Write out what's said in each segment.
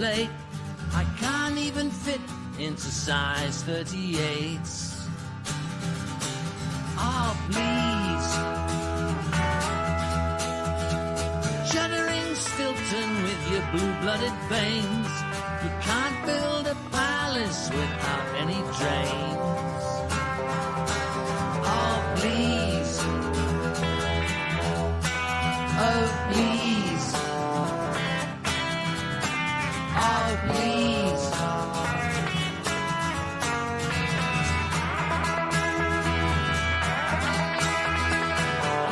plate. I can't even fit into size 38s. Oh, please. Shuddering Stilton with your blue-blooded veins. You can't build a palace without any drains. Oh, please. Oh, please. Oh, please.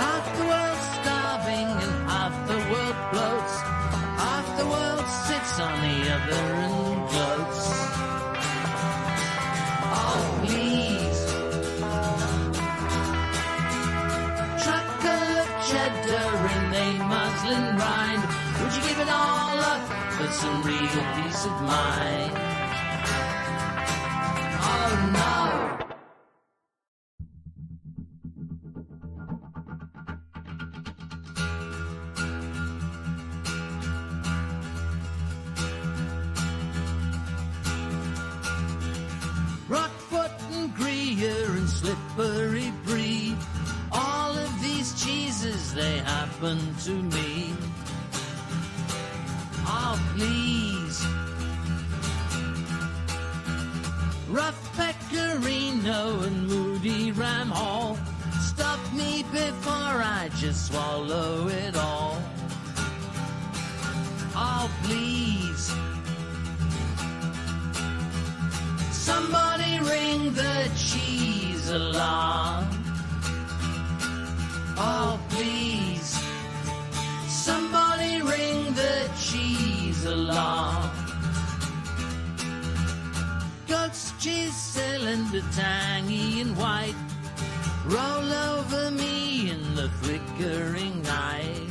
Half the world's starving and half the world bloats. Half the world sits on the other and gloats. Oh, please. Truckle of cheddar in a muslin rind. Would you give it all up for some real peace of mind? Oh, no. Rockfoot and Gruyere and Slippery Brie, all of these cheeses, they happen to me. Oh, please. Rough Pecorino and Moody Ram Hall, stop me before I just swallow it all. Oh, please. Somebody ring the cheese alarm. Oh, please. Somebody ring the cheese alarm. Goat's cheese cylinder, tangy and white, roll over me in the flickering night.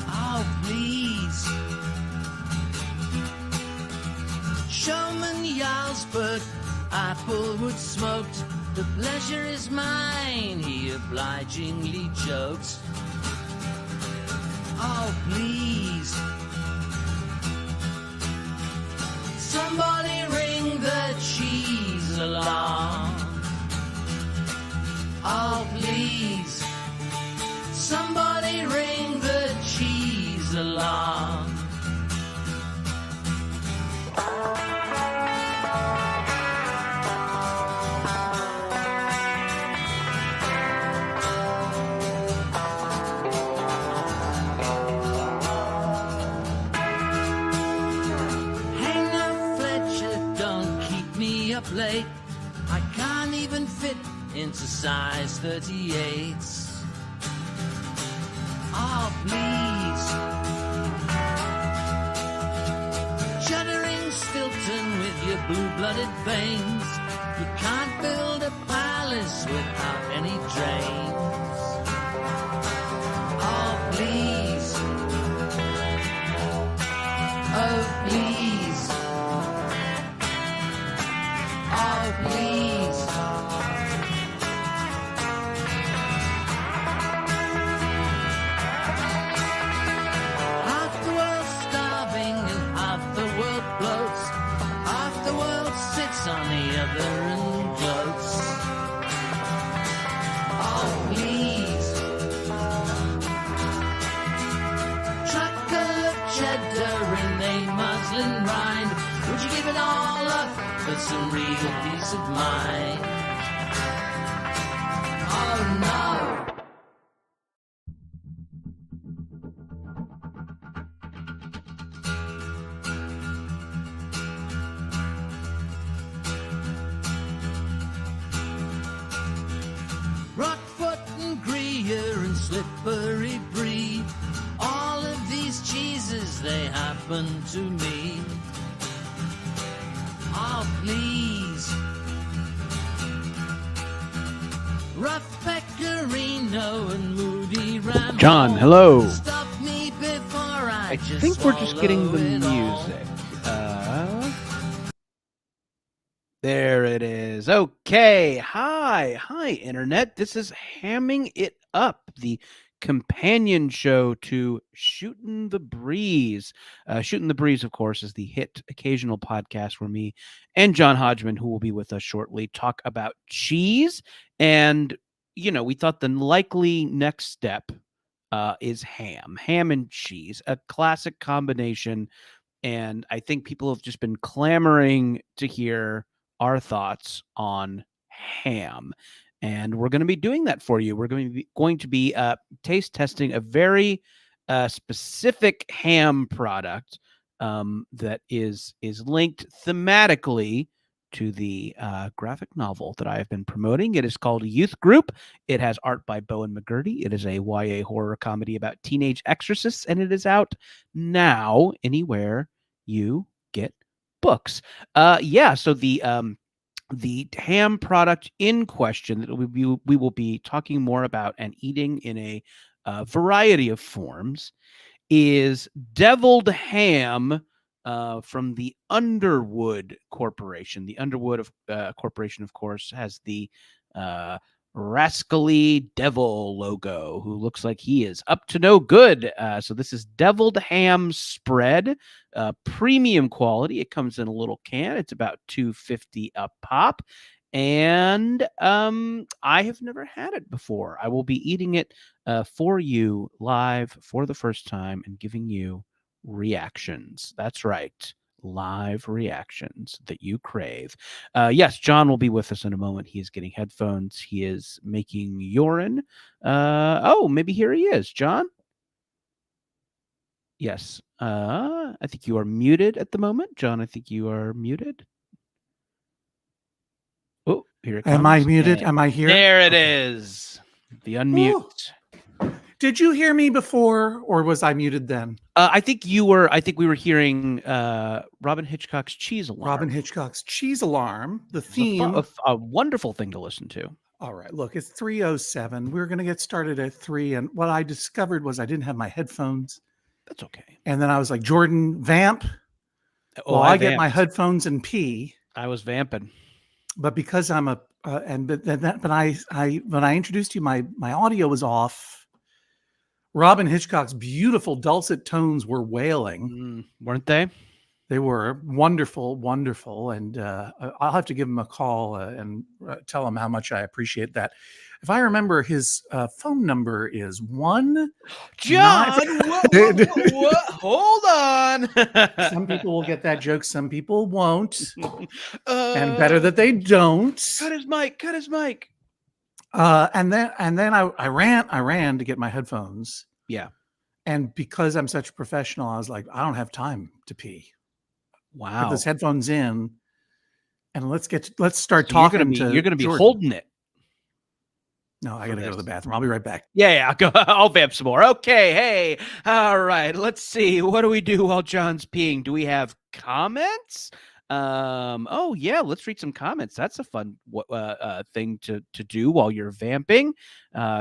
Oh, please. Showman Jarlsberg, Applewood smoked, the pleasure is mine, he obligingly joked. Oh, please. Somebody ring the cheese alarm. Oh, please. Somebody ring the cheese alarm. Late. I can't even fit into size 38s. Oh, please. Shuddering Stilton with your blue-blooded veins. You can't build a palace without any drains. Oh, please. Oh, please. Oh, please. Half the world's starving and half the world bloats. Half the world sits on the other and gloats. Oh, please. Truckle of cheddar in a muslin rind. Would you give it all up for some real peace of mind? Oh, no. Rockfoot and Gruyere and Slippery Brie, all of these cheeses, they happen to me. Oh, please. Rough Pecorino and Moody Ram. John, hello. Stop me before I think we're just getting the music. There it is. Okay. Hi, Internet. This is Hamming It Up, the companion show to Shooting the Breeze. Shooting the Breeze, of course, is the hit occasional podcast where me and John Hodgman, who will be with us shortly, talk about cheese. And, we thought the likely next step is ham and cheese, a classic combination. And I think people have just been clamoring to hear our thoughts on ham. And we're going to be doing that for you. We're going to be taste testing a very specific ham product that is linked thematically to the graphic novel that I have been promoting. It is called Youth Group. It has art by Bowen McGurty. It is a YA horror comedy about teenage exorcists, and it is out now anywhere you get books. So the ham product in question that we will be talking more about and eating in a variety of forms is deviled ham from the Underwood Corporation. The Underwood Corporation, of course, has the rascally devil logo, who looks like he is up to no good. So this is deviled ham spread, premium quality. It comes in a little can. It's about $2.50 a pop. And I have never had it before. I will be eating it for you live for the first time and giving you reactions. That's right. Live reactions that you crave. Yes, John will be with us in a moment. He is getting headphones. He is making urine. Maybe here he is. John? Yes. I think you are muted at the moment. John, I think you are muted. Oh, here it comes. Am I muted? Am I here? There it is. The unmute. Ooh. Did you hear me before, or was I muted then? I think we were hearing Robin Hitchcock's Cheese Alarm. Robin Hitchcock's Cheese Alarm, the theme. A wonderful thing to listen to. All right, look, it's 3:07. We're going to get started at 3, and what I discovered was I didn't have my headphones. That's okay. And then I was like, Jordan, vamp. I get my headphones and pee. I was vamping. But because I'm when I introduced you, my audio was off. Robin Hitchcock's beautiful dulcet tones were wailing, weren't they? They were wonderful, wonderful, and I'll have to give him a call and tell him how much I appreciate that. If I remember, his phone number is 1. John, what? Hold on. Some people will get that joke, some people won't, and better that they don't. Cut his mic. And then I ran to get my headphones. Yeah. And because I'm such a professional, I was like, I don't have time to pee. Wow. Put those headphones in, and let's start talking. You're gonna be holding it. No, I gotta go to the bathroom. I'll be right back. Yeah, I'll vamp some more. Okay, hey, all right. Let's see. What do we do while John's peeing? Do we have comments? Let's read some comments. That's a fun thing to do while you're vamping.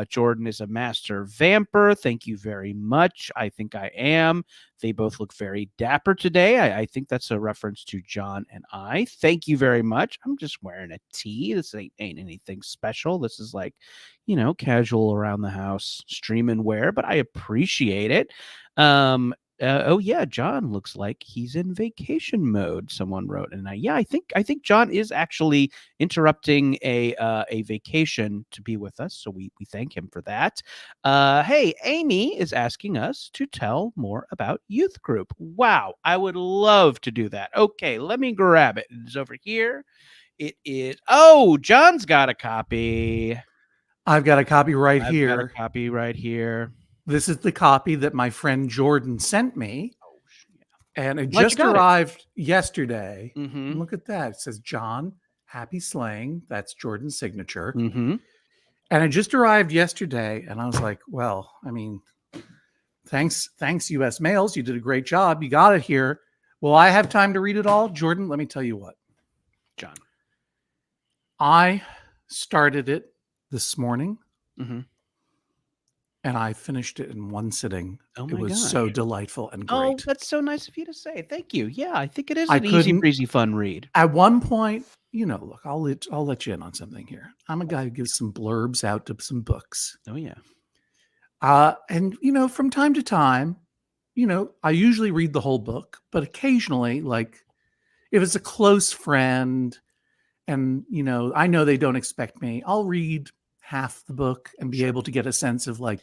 Jordan is a master vamper. Thank you very much. I think I am. They both look very dapper today. I think that's a reference to John and I. Thank you very much. I'm just wearing a tee. This ain't anything special. This is like, casual around the house streaming wear, but I appreciate it. John looks like he's in vacation mode, someone wrote. And I think John is actually interrupting a vacation to be with us. So we thank him for that. Hey, Amy is asking us to tell more about Youth Group. Wow, I would love to do that. Okay, let me grab it. It's over here. It is. Oh, John's got a copy. I've got a copy right I've here. got a copy right here. This is the copy that my friend Jordan sent me. And it just arrived yesterday. Mm-hmm. Look at that. It says, John, happy slaying. That's Jordan's signature. Mm-hmm. And it just arrived yesterday. And I was like, well, I mean, thanks, U.S. Mails. You did a great job. You got it here. Will I have time to read it all? Jordan, let me tell you what. John. I started it this morning. Mm-hmm. And I finished it in one sitting. Oh my It was gosh. so delightful and great. Oh, that's so nice of you to say. Thank you. Yeah, I think it is an easy breezy fun read. At one point, look, I'll let you in on something here. I'm a guy who gives some blurbs out to some books. Oh yeah. And from time to time, I usually read the whole book, but occasionally, like if it's a close friend and, I know they don't expect me, I'll read half the book and be able to get a sense of like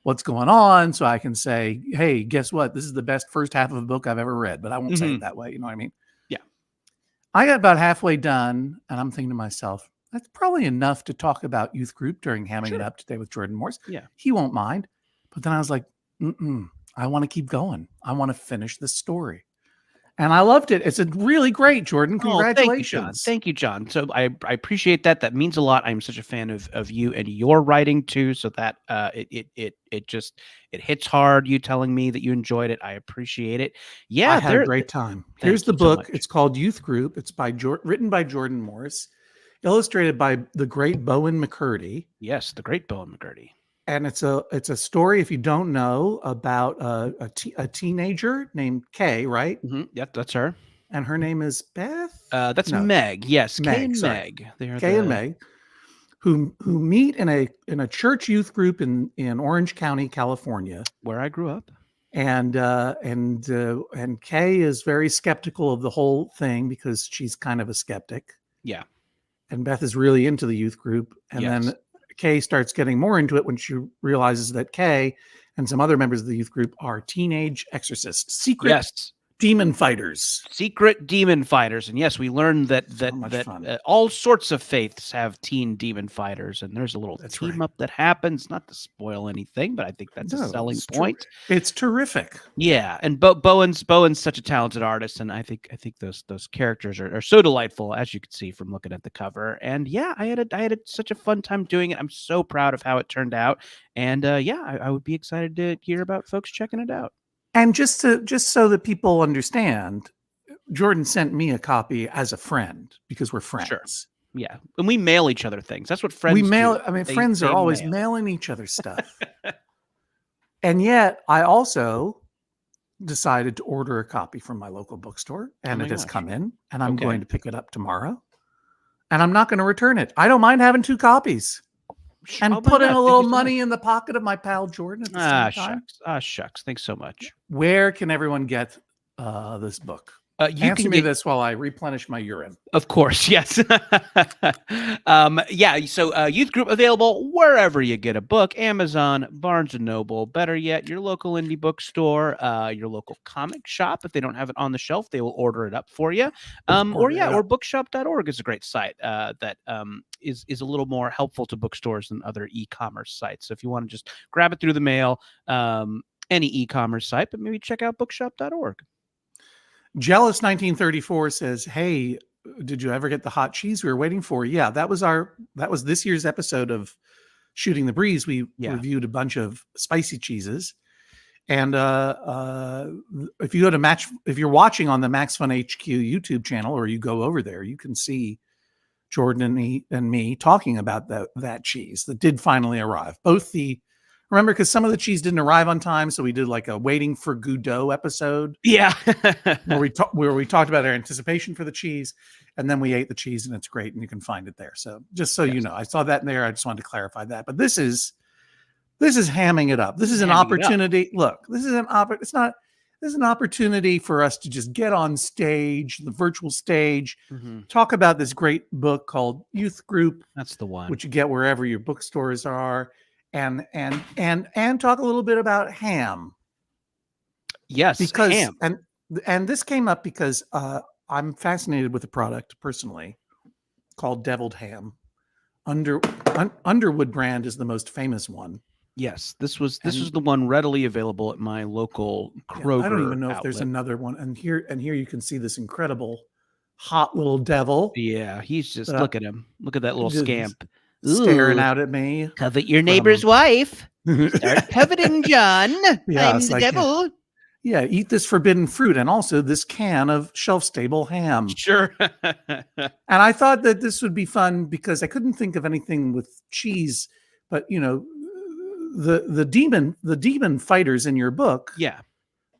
what's going on. So I can say, hey, guess what? This is the best first half of a book I've ever read, but I won't say it that way. You know what I mean? Yeah. I got about halfway done and I'm thinking to myself, that's probably enough to talk about youth group during Hamming It Up today with Jordan Morse. Yeah. He won't mind. But then I was like, I want to keep going. I want to finish this story. And I loved it. It's a really great, Jordan. Congratulations. Thank you, John. So I appreciate that. That means a lot. I'm such a fan of you and your writing too. So that it hits hard. You telling me that you enjoyed it. I appreciate it. Yeah, I had a great time. Here's the book. It's called Youth Group. It's written by Jordan Morse, illustrated by the great Bowen McCurdy. Yes, the great Bowen McCurdy. And it's a story, if you don't know, about a teenager named Kay, right? Mm-hmm. Yep, that's her. And her name is Beth? That's Meg. Yes, Kay and Meg. Kay and Meg, who meet in a church youth group in Orange County, California, where I grew up. And Kay is very skeptical of the whole thing because she's kind of a skeptic. Yeah. And Beth is really into the youth group, and then Kay starts getting more into it when she realizes that Kay and some other members of the youth group are teenage exorcists, secret demon fighters. Secret demon fighters. And yes, we learned that all sorts of faiths have teen demon fighters, and there's a little team up that happens. Not to spoil anything, but I think that's a selling point. It's terrific. Yeah, and Bowen's such a talented artist, and I think those characters are so delightful, as you can see from looking at the cover. And yeah, I had such a fun time doing it. I'm so proud of how it turned out, and I would be excited to hear about folks checking it out. And just so that people understand, Jordan sent me a copy as a friend because we're friends. Sure. Yeah. And we mail each other things. That's what friends do. Friends are always mailing each other stuff. And yet I also decided to order a copy from my local bookstore, and it has come in, and I'm going to pick it up tomorrow, and I'm not going to return it. I don't mind having 2 copies. And put in a little money in the pocket of my pal Jordan at the same time. Shucks. Thanks so much. Where can everyone get this book? Answer me this while I replenish my urine. Of course, yes. So youth group available wherever you get a book: Amazon, Barnes & Noble, better yet, your local indie bookstore, your local comic shop. If they don't have it on the shelf, they will order it up for you. Or bookshop.org is a great site that is a little more helpful to bookstores than other e-commerce sites. So if you want to just grab it through the mail, any e-commerce site, but maybe check out bookshop.org. Jealous 1934 says, hey, did you ever get the hot cheese we were waiting for? Yeah, that was this year's episode of Shooting the Breeze. We reviewed a bunch of spicy cheeses. And if you go to if you're watching on the Max Fun HQ YouTube channel, or you go over there, you can see Jordan and me talking about that cheese that did finally arrive. Remember, because some of the cheese didn't arrive on time, so we did like a waiting for Godot episode. Yeah, where we talked about our anticipation for the cheese, and then we ate the cheese, and it's great, and you can find it there. So just so you know, I saw that in there. I just wanted to clarify that. But this is hamming it up. This is an opportunity. Look, this is an opportunity for us to just get on stage, the virtual stage, talk about this great book called Youth Group. That's the one, which you get wherever your bookstores are. And talk a little bit about ham. Yes, because ham. And this came up because I'm fascinated with a product personally called deviled ham. Underwood brand is the most famous one. Yes, this was the one readily available at my local Kroger. I don't even know if there's another one. And here you can see this incredible hot little devil. Yeah, he's just look at him. Look at that little scamp. Staring out at me. Covet your neighbor's wife. Start coveting, John. I'm the devil. Yeah, eat this forbidden fruit and also this can of shelf-stable ham. Sure. And I thought that this would be fun because I couldn't think of anything with cheese, but the demon fighters in your book,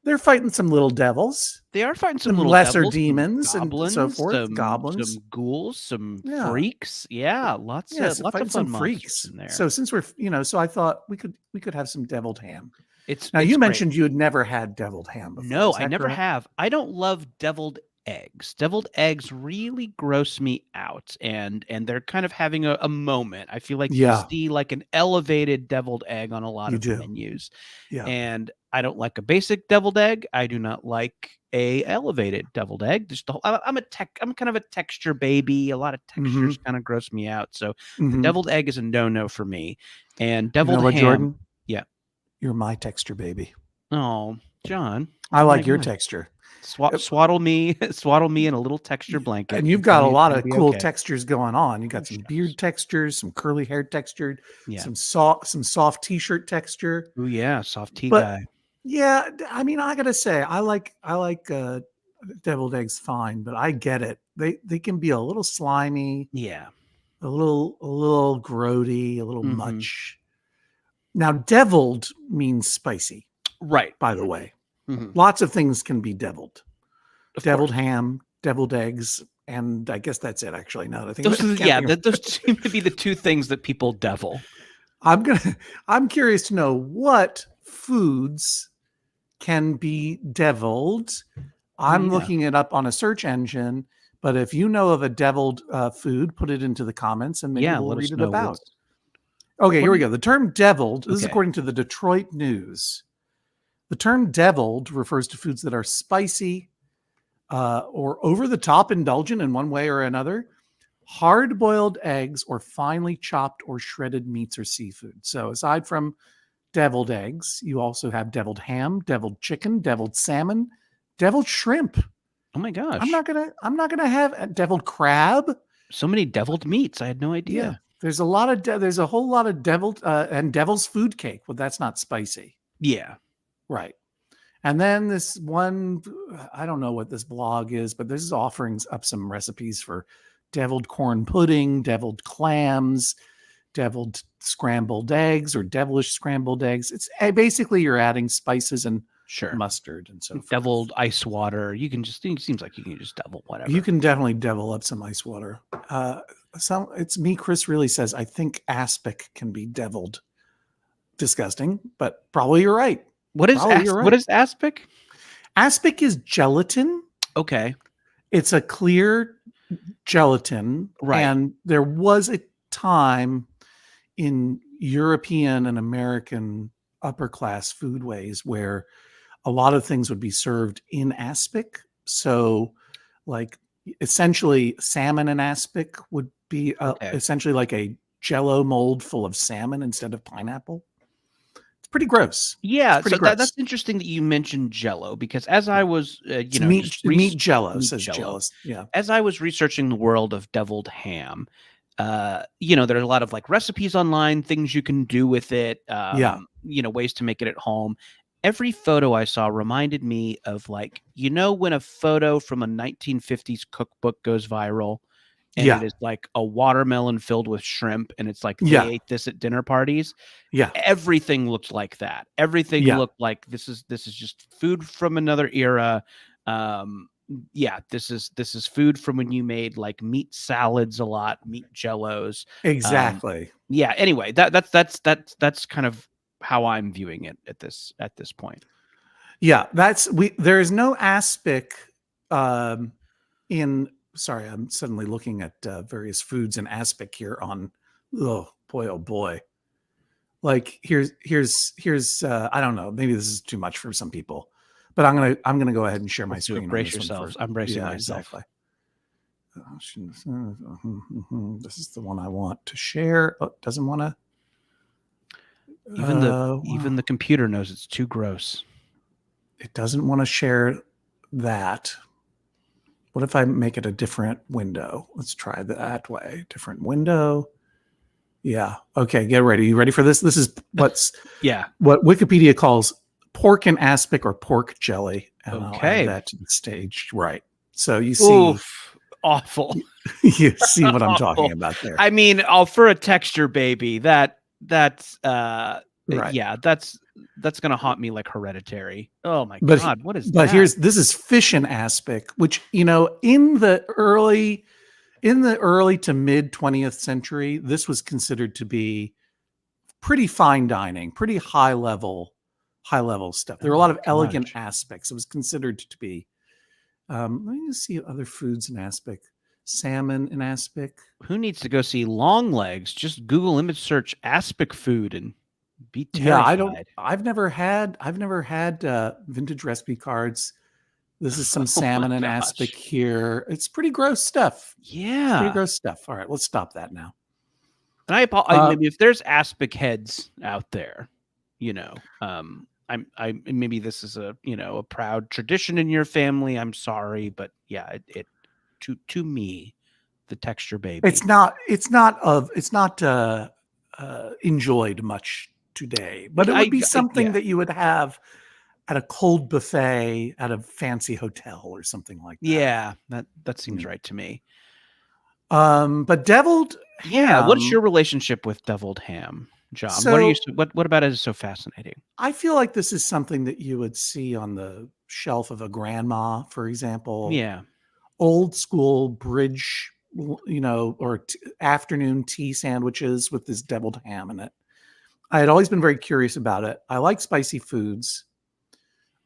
they're fighting some little devils. They are fighting some Some little lesser devils, demons some and so goblins, forth. Goblins, some ghouls, some yeah, freaks. Yeah, lots so of fighting fun some monsters freaks. in there. So since we're, so I thought we could have some deviled ham. It's Now it's you great. mentioned you had never had deviled ham before. No, Is that I never correct? have. I don't love deviled eggs. Deviled eggs really gross me out, and they're kind of having a moment. I feel like you see like an elevated deviled egg on a lot of menus. Yeah. And I don't like a basic deviled egg. I do not like a elevated deviled egg. Just I'm kind of a texture baby. A lot of textures kind of gross me out. So the deviled egg is a no-no for me. And deviled ham, Jordan? Yeah. You're my texture baby. Oh, John. I like your texture. Swaddle me in a little texture blanket. And you've got a lot of cool textures going on. You got some beard textures, some curly hair texture, some soft t-shirt texture. Oh yeah, soft tea guy. Yeah, I mean, I gotta say, I like deviled eggs fine, but I get it. They can be a little slimy. Yeah. A little grody, a little much. Now, deviled means spicy. Right. By the way. Lots of things can be deviled. Deviled ham, deviled eggs, and I guess that's it. Actually, now that I think those seem to be the two things that people devil. I'm curious to know what foods can be deviled. I'm looking it up on a search engine, but if you know of a deviled food, put it into the comments and maybe we'll read it about. Okay, here we go. The term deviled, this is according to the Detroit News. The term deviled refers to foods that are spicy or over the top indulgent in one way or another, hard-boiled eggs, or finely chopped or shredded meats or seafood. So aside from deviled eggs, you also have deviled ham, deviled chicken, deviled salmon, deviled shrimp. Oh my gosh. I'm not gonna have a deviled crab. So many deviled meats. I had no idea. Yeah. There's a whole lot of deviled and devil's food cake. Well, that's not spicy. Yeah. Right. And then this one, I don't know what this blog is, but this is offering up some recipes for deviled corn pudding, deviled clams, deviled scrambled eggs, or devilish scrambled eggs. It's basically you're adding spices and mustard and so forth. Deviled ice water. It seems like you can just devil whatever. You can definitely devil up some ice water. It's me. Chris really says, I think aspic can be deviled. Disgusting, but probably you're right. What is aspic? Aspic is gelatin. Okay. It's a clear gelatin. Right. And there was a time in European and American upper class foodways where a lot of things would be served in aspic. So like essentially salmon and aspic would be essentially like a Jell-O mold full of salmon instead of pineapple. Pretty gross. Yeah, so that's interesting that you mentioned Jell-O, because as I was, meat Jell-O says Jell-O. Yeah. As I was researching the world of deviled ham, there are a lot of like recipes online, things you can do with it. Ways to make it at home. Every photo I saw reminded me of when a photo from a 1950s cookbook goes viral. And it is like a watermelon filled with shrimp, and it's like they ate this at dinner parties. Yeah, everything looked like that. Everything looked like this is just food from another era. This is food from when you made like meat salads a lot, meat Jell-Os. Exactly. Anyway, that's kind of how I'm viewing it at this point. Yeah, there is no aspic in. Sorry, I'm suddenly looking at various foods and aspic here on, oh boy. Like here's I don't know, maybe this is too much for some people, but I'm gonna go ahead and share my screen. Brace yourselves. I'm bracing myself. Exactly. This is the one I want to share. Oh, it doesn't want to. Even the computer knows it's too gross. It doesn't want to share that. What if I make it a different window? Let's try that way. Different window. Yeah. Okay. Get ready. You ready for this? This is what Wikipedia calls pork and aspic, or pork jelly. And I'll add that to the stage. Right. So you see. Oof, awful. You see what I'm talking about there. I mean, for a texture baby, that's right. Yeah, that's that's gonna haunt me like Hereditary. Oh my God, what is but that? this is fish in aspic, which, you know, in the early to mid 20th century, this was considered to be pretty fine dining, pretty high level stuff. There were a lot of elegant aspects. It was considered to be. Let me just see other foods in aspic. Salmon in aspic. Who needs to go see long legs? Just Google image search aspic food and be terrified. Yeah, I've never had vintage recipe cards. This is some salmon and aspic here. It's pretty gross stuff. Yeah, pretty gross stuff. All right, let's stop that now. And I apologize. Maybe if there's aspic heads out there, you know, maybe this is a proud tradition in your family. I'm sorry, but yeah, it to me, the texture baby. It's not enjoyed much today, but it would be something that you would have at a cold buffet at a fancy hotel or something like that. Yeah, that seems right to me. But deviled ham. Yeah, what's your relationship with deviled ham, John? So, what about it is so fascinating? I feel like this is something that you would see on the shelf of a grandma, for example. Yeah. Old school bridge, or afternoon tea sandwiches with this deviled ham in it. I had always been very curious about it. I like spicy foods.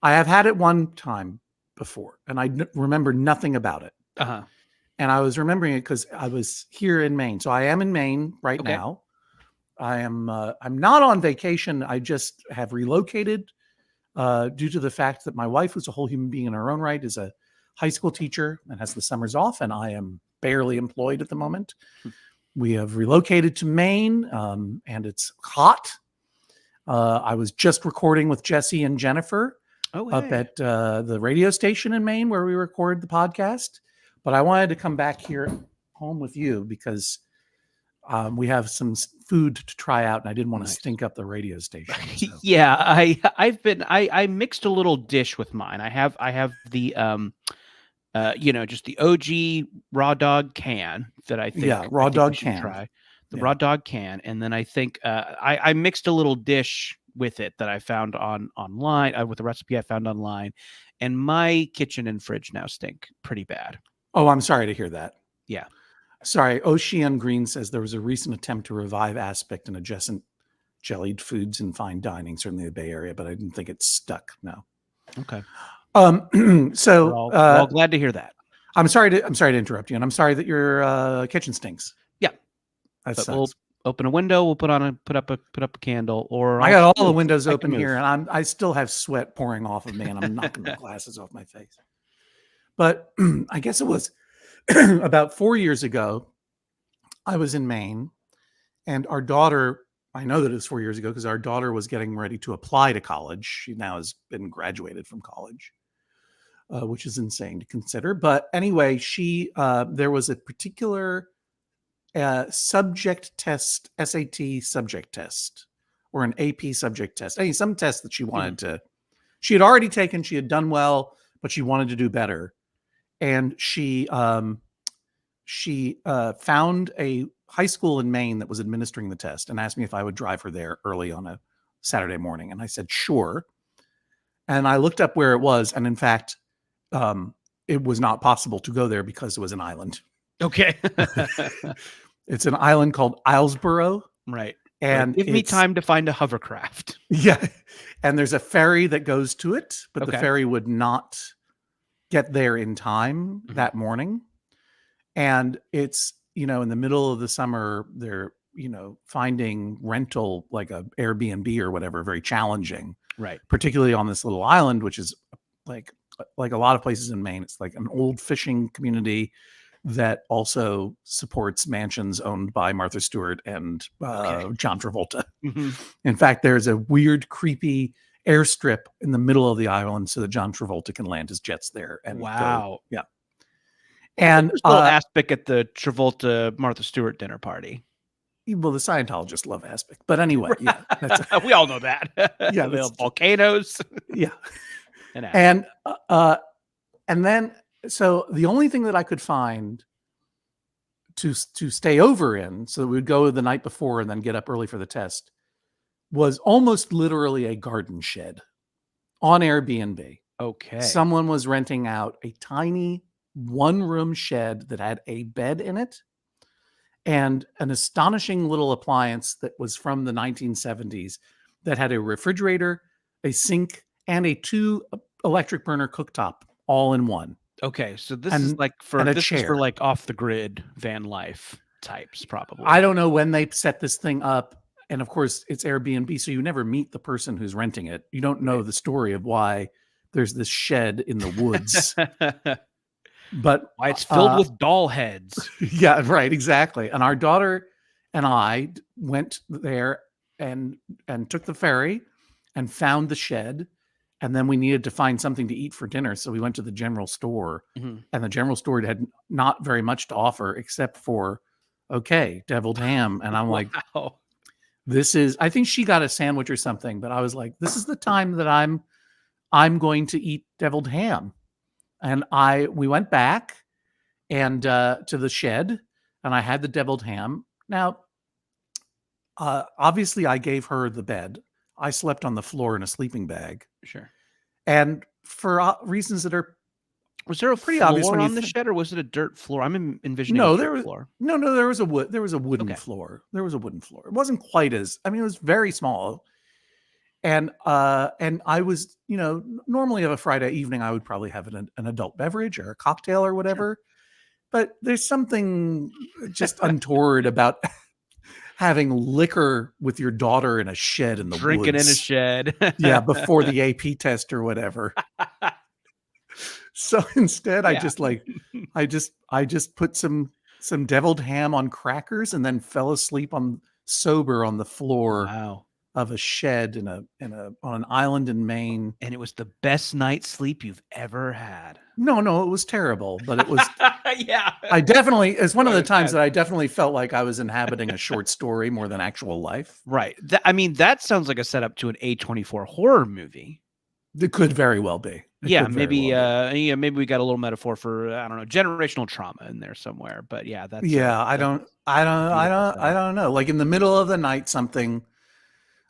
I have had it one time before, and I remember nothing about it. Uh-huh. And I was remembering it because I was here in Maine. So I am in Maine right now. I'm not on vacation. I just have relocated due to the fact that my wife, who's a whole human being in her own right, is a high school teacher and has the summers off, and I am barely employed at the moment. We have relocated to Maine, and it's hot. I was just recording with Jesse and Jennifer up at the radio station in Maine where we record the podcast. But I wanted to come back here home with you because we have some food to try out, and I didn't want to stink up the radio station. So. Yeah, I mixed a little dish with mine. I have the just the OG raw dog can that I think raw dog can. Try the raw dog can, and then I think I mixed a little dish with it that I found online with a recipe I found online, and my kitchen and fridge now stink pretty bad. Oh, I'm sorry to hear that. Yeah. Sorry. Ocean Green says there was a recent attempt to revive Aspic and adjacent jellied foods in fine dining, certainly the Bay Area, but I didn't think it stuck. No. Okay. So we're all glad to hear that. I'm sorry to interrupt you, and I'm sorry that your kitchen stinks. Yeah. We'll open a window. We'll put up a candle. Or I got all the windows open here, and I still have sweat pouring off of me, and I'm knocking the glasses off my face. But I guess it was about 4 years ago, I was in Maine, and our daughter, I know that it was 4 years ago because our daughter was getting ready to apply to college. She now has been graduated from college, which is insane to consider. But anyway, there was a particular subject test, SAT subject test, or an AP subject test. Some test that she wanted to, she had already taken, she had done well, but she wanted to do better. And she found a high school in Maine that was administering the test and asked me if I would drive her there early on a Saturday morning. And I said, sure. And I looked up where it was. And in fact, it was not possible to go there because it was an island. Okay. It's an island called Islesboro. Right. And give me time to find a hovercraft. Yeah. And there's a ferry that goes to it, but the ferry would not get there in time that morning. And it's, in the middle of the summer, they're, finding rental like a Airbnb or whatever, very challenging. Right. Particularly on this little island, which is like a lot of places in Maine. It's like an old fishing community that also supports mansions owned by Martha Stewart and John Travolta. Mm-hmm. In fact, there's a weird, creepy airstrip in the middle of the island so that John Travolta can land his jets there. And wow. Yeah. And there's a little Aspic at the Travolta Martha Stewart dinner party. Well, the Scientologists love Aspic, but anyway, yeah, we all know that. Yeah, the volcanoes. Yeah, and then so the only thing that I could find to stay over in, so that we would go the night before and then get up early for the test, was almost literally a garden shed on Airbnb. Okay. Someone was renting out a tiny one-room shed that had a bed in it and an astonishing little appliance that was from the 1970s that had a refrigerator, a sink, and a 2 electric burner cooktop all in one. Okay, so this is like for like off the grid van life types, probably. I don't know when they set this thing up, and of course it's Airbnb, so you never meet the person who's renting it. You don't know the story of why there's this shed in the woods, but why it's filled with doll heads. Yeah, right, exactly. And our daughter and I went there and took the ferry and found the shed. And then we needed to find something to eat for dinner. So we went to the general store, and the general store had not very much to offer except for, deviled ham. And I'm like, I think she got a sandwich or something, but I was like, this is the time that I'm going to eat deviled ham. And we went back and to the shed, and I had the deviled ham. Now, obviously I gave her the bed. I slept on the floor in a sleeping bag. Sure. And for reasons that are was there a pretty floor obvious on the shed, or was it a dirt floor? I'm envisioning no, a there was floor. No, there was a wooden floor. There was a wooden floor. It wasn't quite as, it was very small. And I was, normally of a Friday evening, I would probably have an adult beverage or a cocktail or whatever. Sure. But there's something just untoward about having liquor with your daughter in a shed in the drinking woods. In a shed. Yeah, before the AP test or whatever. So instead, I just put some deviled ham on crackers and then fell asleep sober on the floor of a shed on an island in Maine. And it was the best night's sleep you've ever had. No, it was terrible, but it was. Yeah. It's one of the times that I definitely felt like I was inhabiting a short story more than actual life. Right. That sounds like a setup to an A24 horror movie. It could very well be. Maybe maybe we got a little metaphor for, I don't know, generational trauma in there somewhere. But yeah, that's I don't know. Like in the middle of the night, something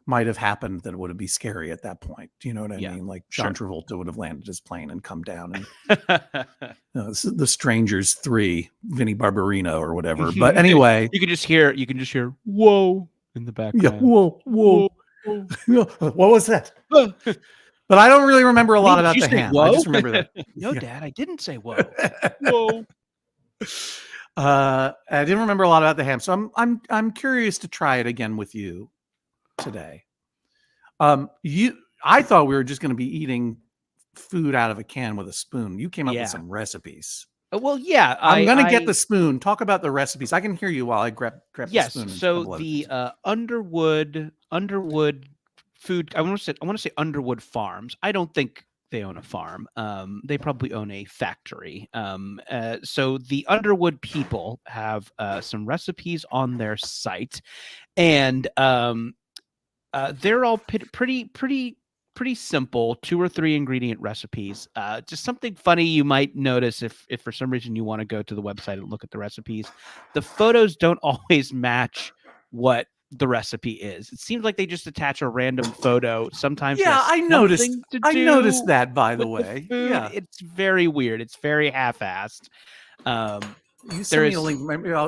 might have happened that would be scary at that point. Do you know what I mean? Like John Travolta would have landed his plane and come down and The Strangers 3, Vinnie Barbarino or whatever. But anyway, you can just hear whoa in the background. Yeah, whoa. What was that? But I don't really remember a lot about the ham. Whoa? I just remember that. No, Dad, I didn't say whoa. Whoa. I didn't remember a lot about the ham, so I'm curious to try it again with you today. I thought we were just going to be eating food out of a can with a spoon. You came up with some recipes. Well, yeah, I'm going to get the spoon. Talk about the recipes. I can hear you while I grab the spoon. Yes. So the Underwood food. I want to say Underwood Farms. I don't think they own a farm. They probably own a factory. So the Underwood people have some recipes on their site, and they're all pretty simple, 2 or 3 ingredient recipes. Just something funny you might notice if for some reason you want to go to the website and look at the recipes. The photos don't always match what the recipe is. It seems like they just attach a random photo. Sometimes I noticed that, by the way. Yeah, it's very weird. It's very half-assed. You send me a link.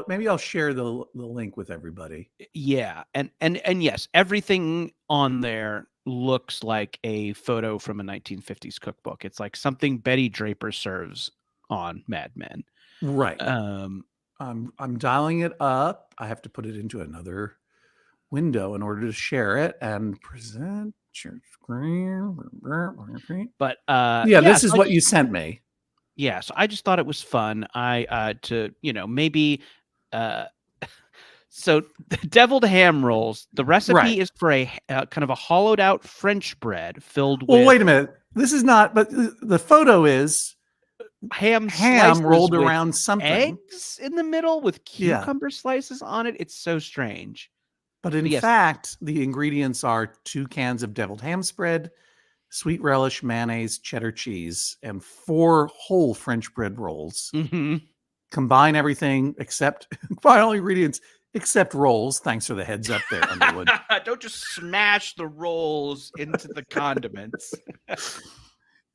Maybe I'll share the link with everybody. Yeah, and yes, everything on there looks like a photo from a 1950s cookbook. It's like something Betty Draper serves on Mad Men. Right. I'm dialing it up. I have to put it into another window in order to share it and present your screen. But this is what you sent me. Yeah, so I just thought it was fun. So the deviled ham rolls. The recipe is for a kind of a hollowed out French bread filled with. Well, wait a minute. This is not. But the photo is ham rolled around something. Eggs in the middle with cucumber slices on it. It's so strange. But in fact, the ingredients are 2 cans of deviled ham spread, sweet relish, mayonnaise, cheddar cheese, and 4 whole French bread rolls. Mm-hmm. Combine everything except final ingredients Except rolls. Thanks for the heads up there, Underwood. Don't just smash the rolls into the condiments.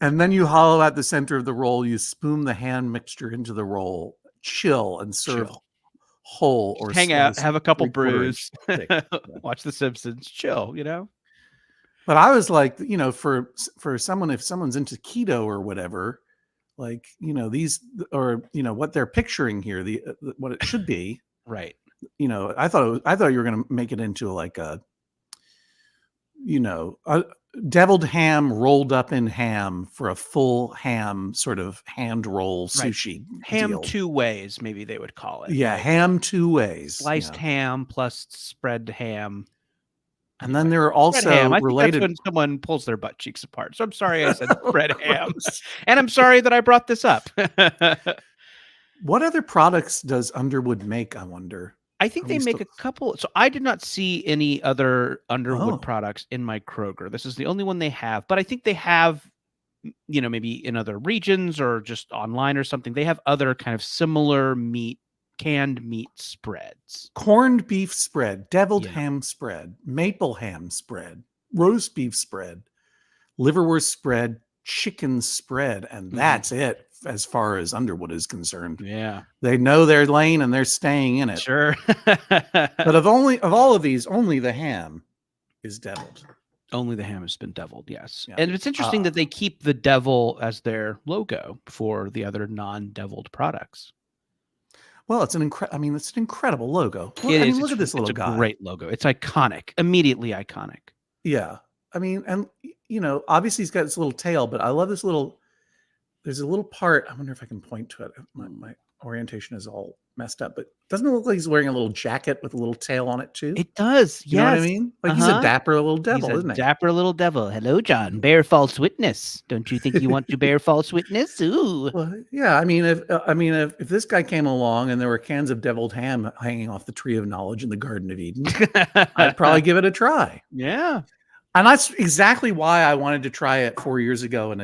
And then you hollow out the center of the roll. You spoon the ham mixture into the roll, chill, and serve whole or hang out, have a couple brews, watch The Simpsons, chill, But I was like, for someone, if someone's into keto or whatever, like, these, or, what they're picturing here, what it should be. Right. I thought you were going to make it into like a deviled ham rolled up in ham for a full ham sort of hand roll sushi ham deal. 2 ways, maybe they would call it. Yeah, ham 2 ways. Sliced ham plus spread ham. And then there are also related. That's when someone pulls their butt cheeks apart. So I'm sorry I said spread ham, and I'm sorry that I brought this up. What other products does Underwood make, I wonder? I think they make a couple. So I did not see any other Underwood products in my Kroger. This is the only one they have, but I think they have, maybe in other regions or just online or something. They have other kind of similar canned meat spreads. Corned beef spread, deviled ham spread, maple ham spread, roast beef spread, liverwurst spread, chicken spread, and that's it. As far as Underwood is concerned. Yeah. They know their lane and they're staying in it. Sure. But of all of these, only the ham is deviled. Only the ham has been deviled, yes. Yeah. And it's interesting that they keep the devil as their logo for the other non-deviled products. Well, it's an incredible logo. Look at this little guy. It's a great logo. It's iconic. Immediately iconic. Yeah. And obviously he's got this little tail, but I love this little. There's a little part. I wonder if I can point to it. My orientation is all messed up, but doesn't it look like he's wearing a little jacket with a little tail on it too? It does. You know what I mean? Like he's a dapper little devil, isn't he? Dapper little devil. Hello, John. Bear false witness. Don't you think you want to bear false witness? Ooh. Well, yeah. If this guy came along and there were cans of deviled ham hanging off the tree of knowledge in the Garden of Eden, I'd probably give it a try. Yeah. And that's exactly why I wanted to try it 4 years ago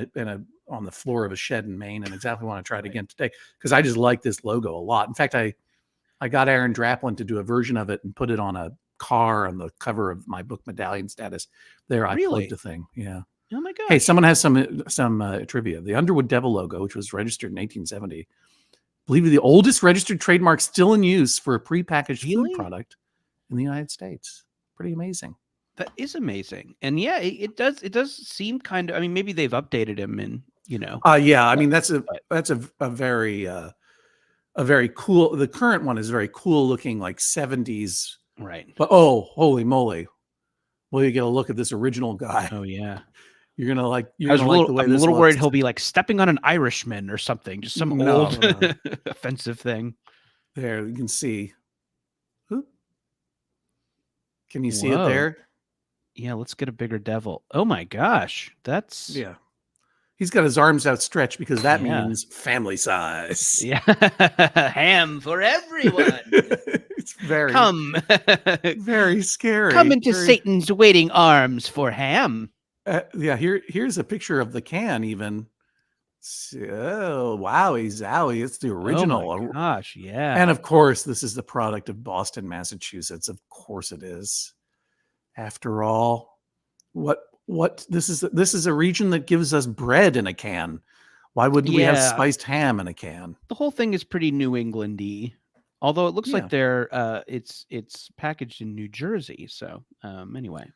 on the floor of a shed in Maine, and exactly want to try it again today because I just like this logo a lot. In fact, I got Aaron Draplin to do a version of it and put it on a car on the cover of my book Medallion Status. There, I plugged the thing. Yeah. Oh my god. Hey, someone has some trivia. The Underwood Devil logo, which was registered in 1870, I believe the oldest registered trademark still in use for a prepackaged food product in the United States. Pretty amazing. That is amazing. And yeah, it does seem kind of. I mean, maybe they've updated him and. Yeah. I mean, that's a very cool. The current one is very cool looking, like 70s. Right. But holy moly! Well, you get a look at this original guy. Oh yeah. You're gonna like. I'm a little worried he'll be like stepping on an Irishman or something. Just some old offensive thing. There, you can see. Can you see it there? Yeah. Let's get a bigger devil. Oh my gosh, that's He's got his arms outstretched because that means family size. Yeah. Ham for everyone. It's very scary. Come into Satan's waiting arms for ham. Here's a picture of the can even. So, wowie zowie. It's the original. Oh my gosh, yeah. And of course, this is the product of Boston, Massachusetts. Of course it is. After all, this is a region that gives us bread in a can. Why wouldn't we have spiced ham in a can? The whole thing is pretty New England-y, although it looks like it's packaged in New Jersey. So anyway,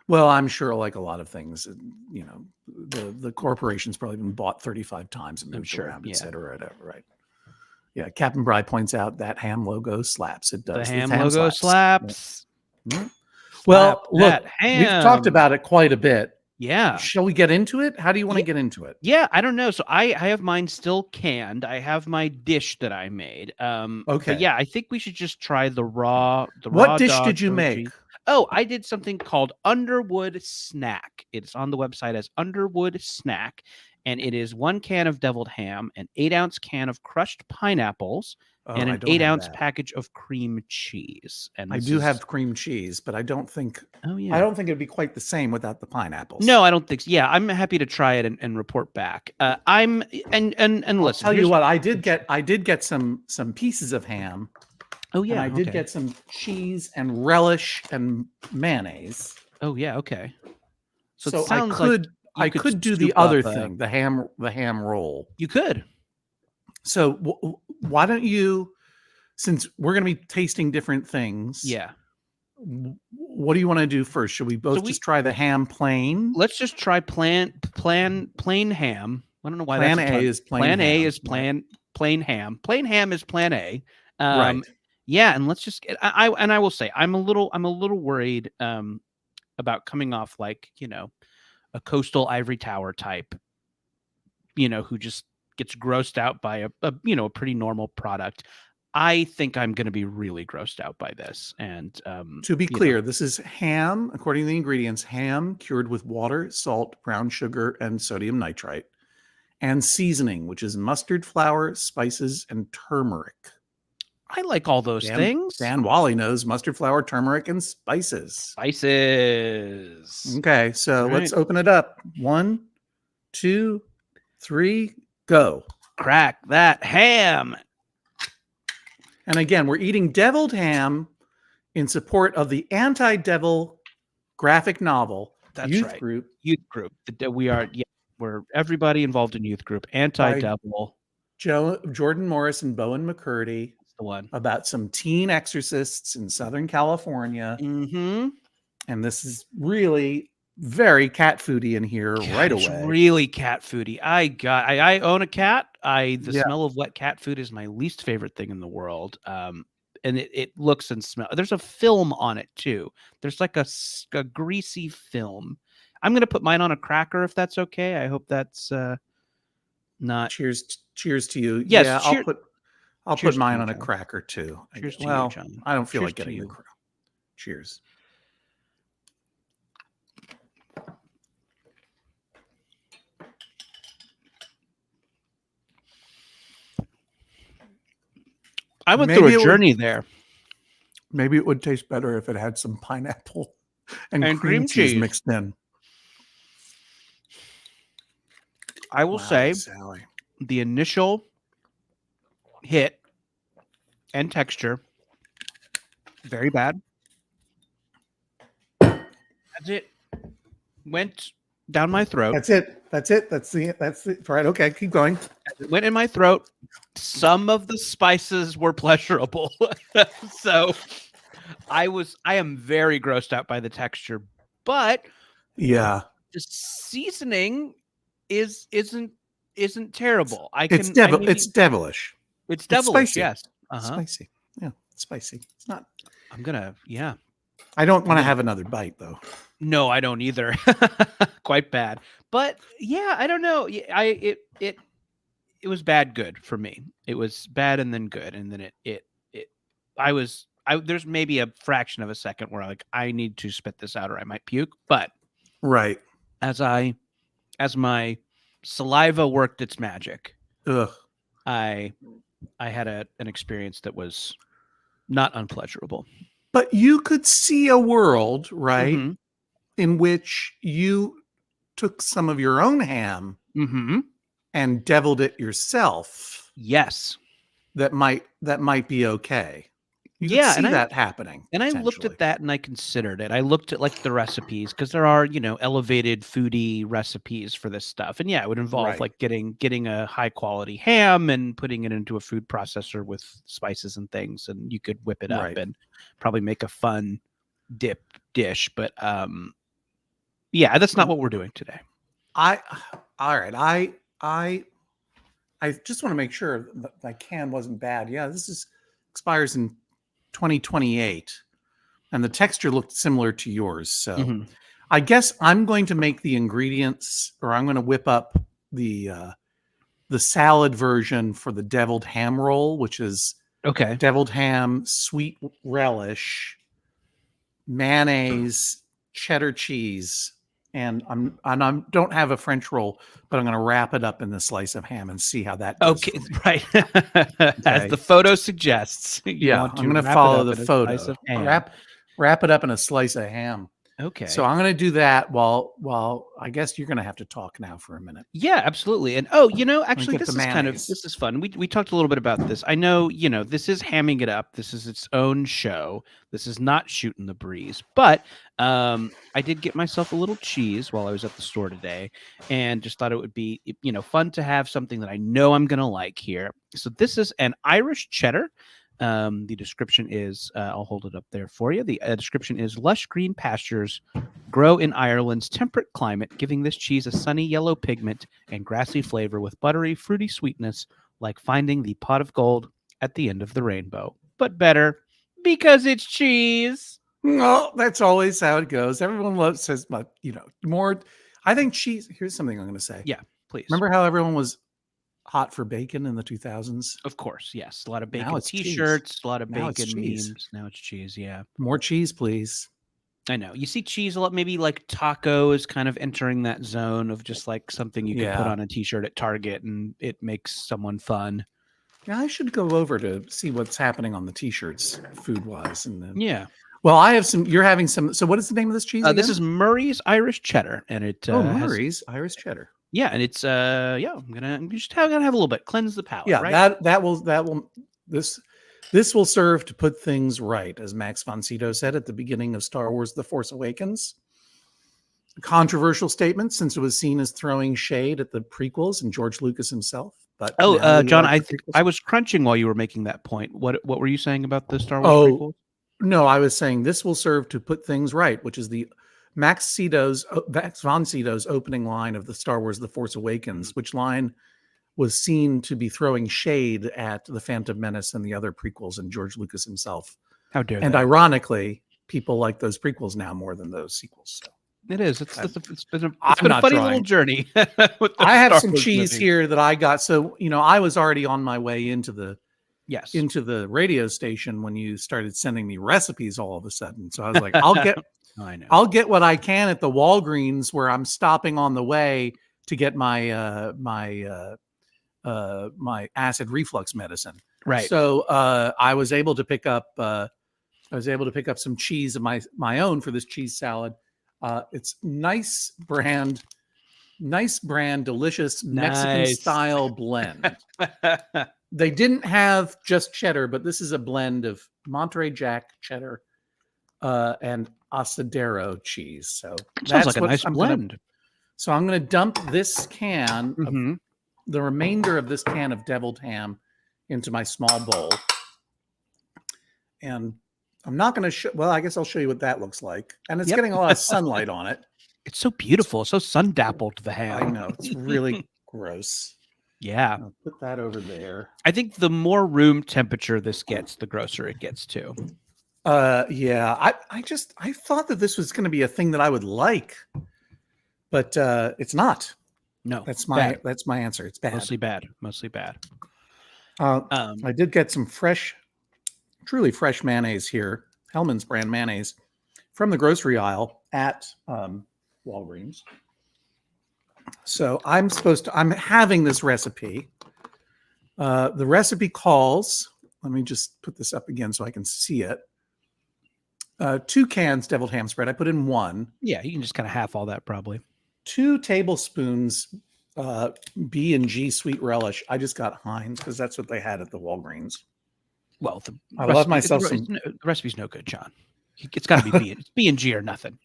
well, I'm sure like a lot of things, the corporation's probably been bought 35 times and moved around, et cetera, right? Yeah, Captain Bry points out that ham logo slaps. It does. The ham logo slaps. Yeah. Well, look, we've talked about it quite a bit. Yeah. Shall we get into it? How do you want to get into it? Yeah, I don't know. So I have mine still canned. I have my dish that I made. Okay. But yeah, I think we should just try the raw. What dish did you make? Oh, I did something called Underwood Snack. It's on the website as Underwood Snack. And it is 1 can of deviled ham, an 8-ounce can of crushed pineapples, and an 8-ounce package of cream cheese. And I do have cream cheese, but I don't think. Oh yeah. I don't think it'd be quite the same without the pineapples. No, I don't think so. Yeah, I'm happy to try it and report back. And listen. I'll tell you what, I did get some pieces of ham Oh yeah, and I did get some cheese and relish and mayonnaise. Oh yeah, okay. So it sounds like I could do the other thing, the ham roll. You could. So why don't you, since we're going to be tasting different things? Yeah. What do you want to do first? Should we both just try the ham plain? Let's just try plain ham. I don't know why plan A is plain plan ham. A is plain ham. Plain ham is plan A. Right. Yeah, and let's just get, I will say I'm a little worried about coming off like, a coastal ivory tower type, who just gets grossed out by a pretty normal product. I think I'm going to be really grossed out by this. And to be clear, this is ham, according to the ingredients, ham cured with water, salt, brown sugar, and sodium nitrite, and seasoning, which is mustard flour, spices, and turmeric. I like all those things. Dan Wally knows mustard flour, turmeric, and spices. Spices. Okay, so let's open it up. 1, 2, 3, go. Crack that ham. And again, we're eating deviled ham in support of the anti-devil graphic novel. That's Youth right. Group. Youth Group. We're everybody involved in Youth Group. Anti-devil. Jordan Morris and Bowen McCurdy. That's the one. About some teen exorcists in Southern California. Mm-hmm. And this is really very cat foody in here right away. It's really cat foody. I own a cat. The smell of wet cat food is my least favorite thing in the world. And it looks and smells. There's a film on it too. There's like a greasy film. I'm gonna put mine on a cracker if that's okay. I hope that's not. Cheers to you. Yes, yeah, I'll put mine on a cracker too. Cheers to you, John. I don't feel like getting a cracker. Cheers. I went through a journey there. Maybe it would taste better if it had some pineapple and cream cheese mixed in. I will say, Sally, the initial hit and texture, very bad. That's it. Went down my throat. That's it. That's it. Right. Okay. Keep going. It went in my throat. Some of the spices were pleasurable. So I am very grossed out by the texture, but yeah, the seasoning isn't terrible. It's devilish. It's devilish. Spicy. Yes. Spicy. Yeah. Spicy. It's not. I don't want to have another bite though. No, I don't either. Quite bad. But yeah, I don't know. It was bad good for me. It was bad and then good. And then there's maybe a fraction of a second where I need to spit this out or I might puke. But right. As my saliva worked its magic, I had an experience that was not unpleasurable. But you could see a world, right, mm-hmm. in which you took some of your own ham mm-hmm. and deviled it yourself. Yes. That might be okay. You could see that happening. And I looked at that and I considered it. I looked at like the recipes because there are, elevated foodie recipes for this stuff. And yeah, it would involve like getting a high quality ham and putting it into a food processor with spices and things. And you could whip it up and probably make a fun dip dish. But yeah, that's not what we're doing today. I just want to make sure that my can wasn't bad. Yeah, this expires in 2028 and the texture looked similar to yours. So mm-hmm. I guess I'm going to make the ingredients, or I'm going to whip up the salad version for the deviled ham roll, which is deviled ham, sweet relish, mayonnaise, cheddar cheese, and I don't have a French roll, but I'm going to wrap it up in the slice of ham and see how that goes. Okay, right. As the photo suggests. I'm going to follow the photo. Wrap it up in a slice of ham. Okay. So I'm going to do that while I guess you're going to have to talk now for a minute. Yeah, absolutely. And actually, this is fun. We talked a little bit about this. I know, this is hamming it up. This is its own show. This is not Shooting the Breeze. But I did get myself a little cheese while I was at the store today, and just thought it would be, fun to have something that I know I'm going to like here. So this is an Irish cheddar. The description is, I'll hold it up there for you. The description is lush green pastures grow in Ireland's temperate climate, giving this cheese a sunny yellow pigment and grassy flavor with buttery, fruity sweetness, like finding the pot of gold at the end of the rainbow. But better because it's cheese. No, that's always how it goes. Everyone says, but more. I think cheese. Here's something I'm going to say. Yeah, please. Remember how everyone was hot for bacon in the 2000s? Of course, yes. A lot of bacon T-shirts, a lot of now bacon memes. Now it's cheese, yeah. More cheese, please. I know. You see cheese a lot, maybe like taco is kind of entering that zone of just like something you can put on a T-shirt at Target and it makes someone fun. Yeah, I should go over to see what's happening on the T-shirts food-wise. And then, yeah. Well, I have some. You're having some. So, what is the name of this cheese? This is Murray's Irish Cheddar, and it. Murray's Irish Cheddar. Yeah, and it's. I'm gonna have a little bit, cleanse the palate. Yeah, right? that will this will serve to put things right, as Max von Sydow said at the beginning of Star Wars: The Force Awakens. A controversial statement, since it was seen as throwing shade at the prequels and George Lucas himself. But John, I was crunching while you were making that point. What were you saying about the Star Wars prequels? No, I was saying this will serve to put things right, which is the Max von Sydow's opening line of the Star Wars: The Force Awakens, which line was seen to be throwing shade at the Phantom Menace and the other prequels and George Lucas himself. How dare And they? Ironically, people like those prequels now more than those sequels. So. It is. It's been a funny little journey. I have some cheese here that I got. So, I was already on my way into the radio station when you started sending me recipes all of a sudden. So I was like, I'll get what I can at the Walgreens where I'm stopping on the way to get my my acid reflux medicine. Right. So I was able to pick up some cheese of my own for this cheese salad. It's nice brand, delicious Mexican style blend. They didn't have just cheddar, but this is a blend of Monterey Jack cheddar and Asadero cheese. So sounds like a nice blend. So I'm going to dump this can, the remainder of this can of deviled ham, into my small bowl. And I'm not going to show. Well, I guess I'll show you what that looks like. And it's getting a lot of sunlight on it. It's so beautiful, so sun dappled, the ham. I know, it's really gross. Yeah. I'll put that over there. I think the more room temperature this gets, the grosser it gets too. Yeah. I thought that this was going to be a thing that I would like, but it's not. No. That's my answer. It's bad. Mostly bad. I did get some truly fresh mayonnaise here, Hellman's brand mayonnaise, from the grocery aisle at Walgreens. So I'm having this recipe. The recipe calls, let me just put this up again so I can see it. 2 cans deviled ham spread. I put in 1. Yeah, you can just kind of half all that probably. 2 tablespoons B&G sweet relish. I just got Heinz because that's what they had at the Walgreens. Well, I love myself some. The recipe's no good, John. It's got to be B&G or nothing.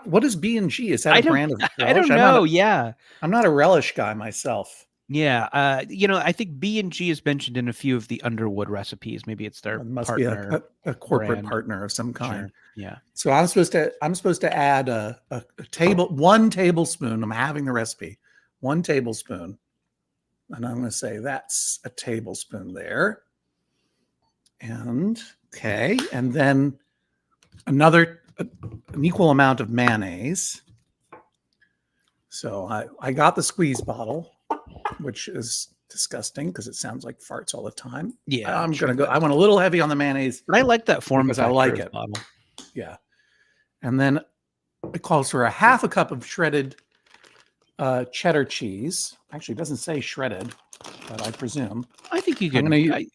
What is B&G? Is that a brand of relish? I don't know. I'm not a relish guy myself. Yeah. I think B&G is mentioned in a few of the Underwood recipes. Maybe it's their partner. Be a corporate partner of some kind. Sure. Yeah. So I'm supposed to add a 1 tablespoon. I'm having the recipe. 1 tablespoon. And I'm going to say that's a tablespoon there. And then an equal amount of mayonnaise. So I got the squeeze bottle, which is disgusting because it sounds like farts all the time. Yeah, I went a little heavy on the mayonnaise. But I like that form because I like it. Bottle. Yeah. And then it calls for a half a cup of shredded cheddar cheese. Actually, it doesn't say shredded, but I presume. I think you can. I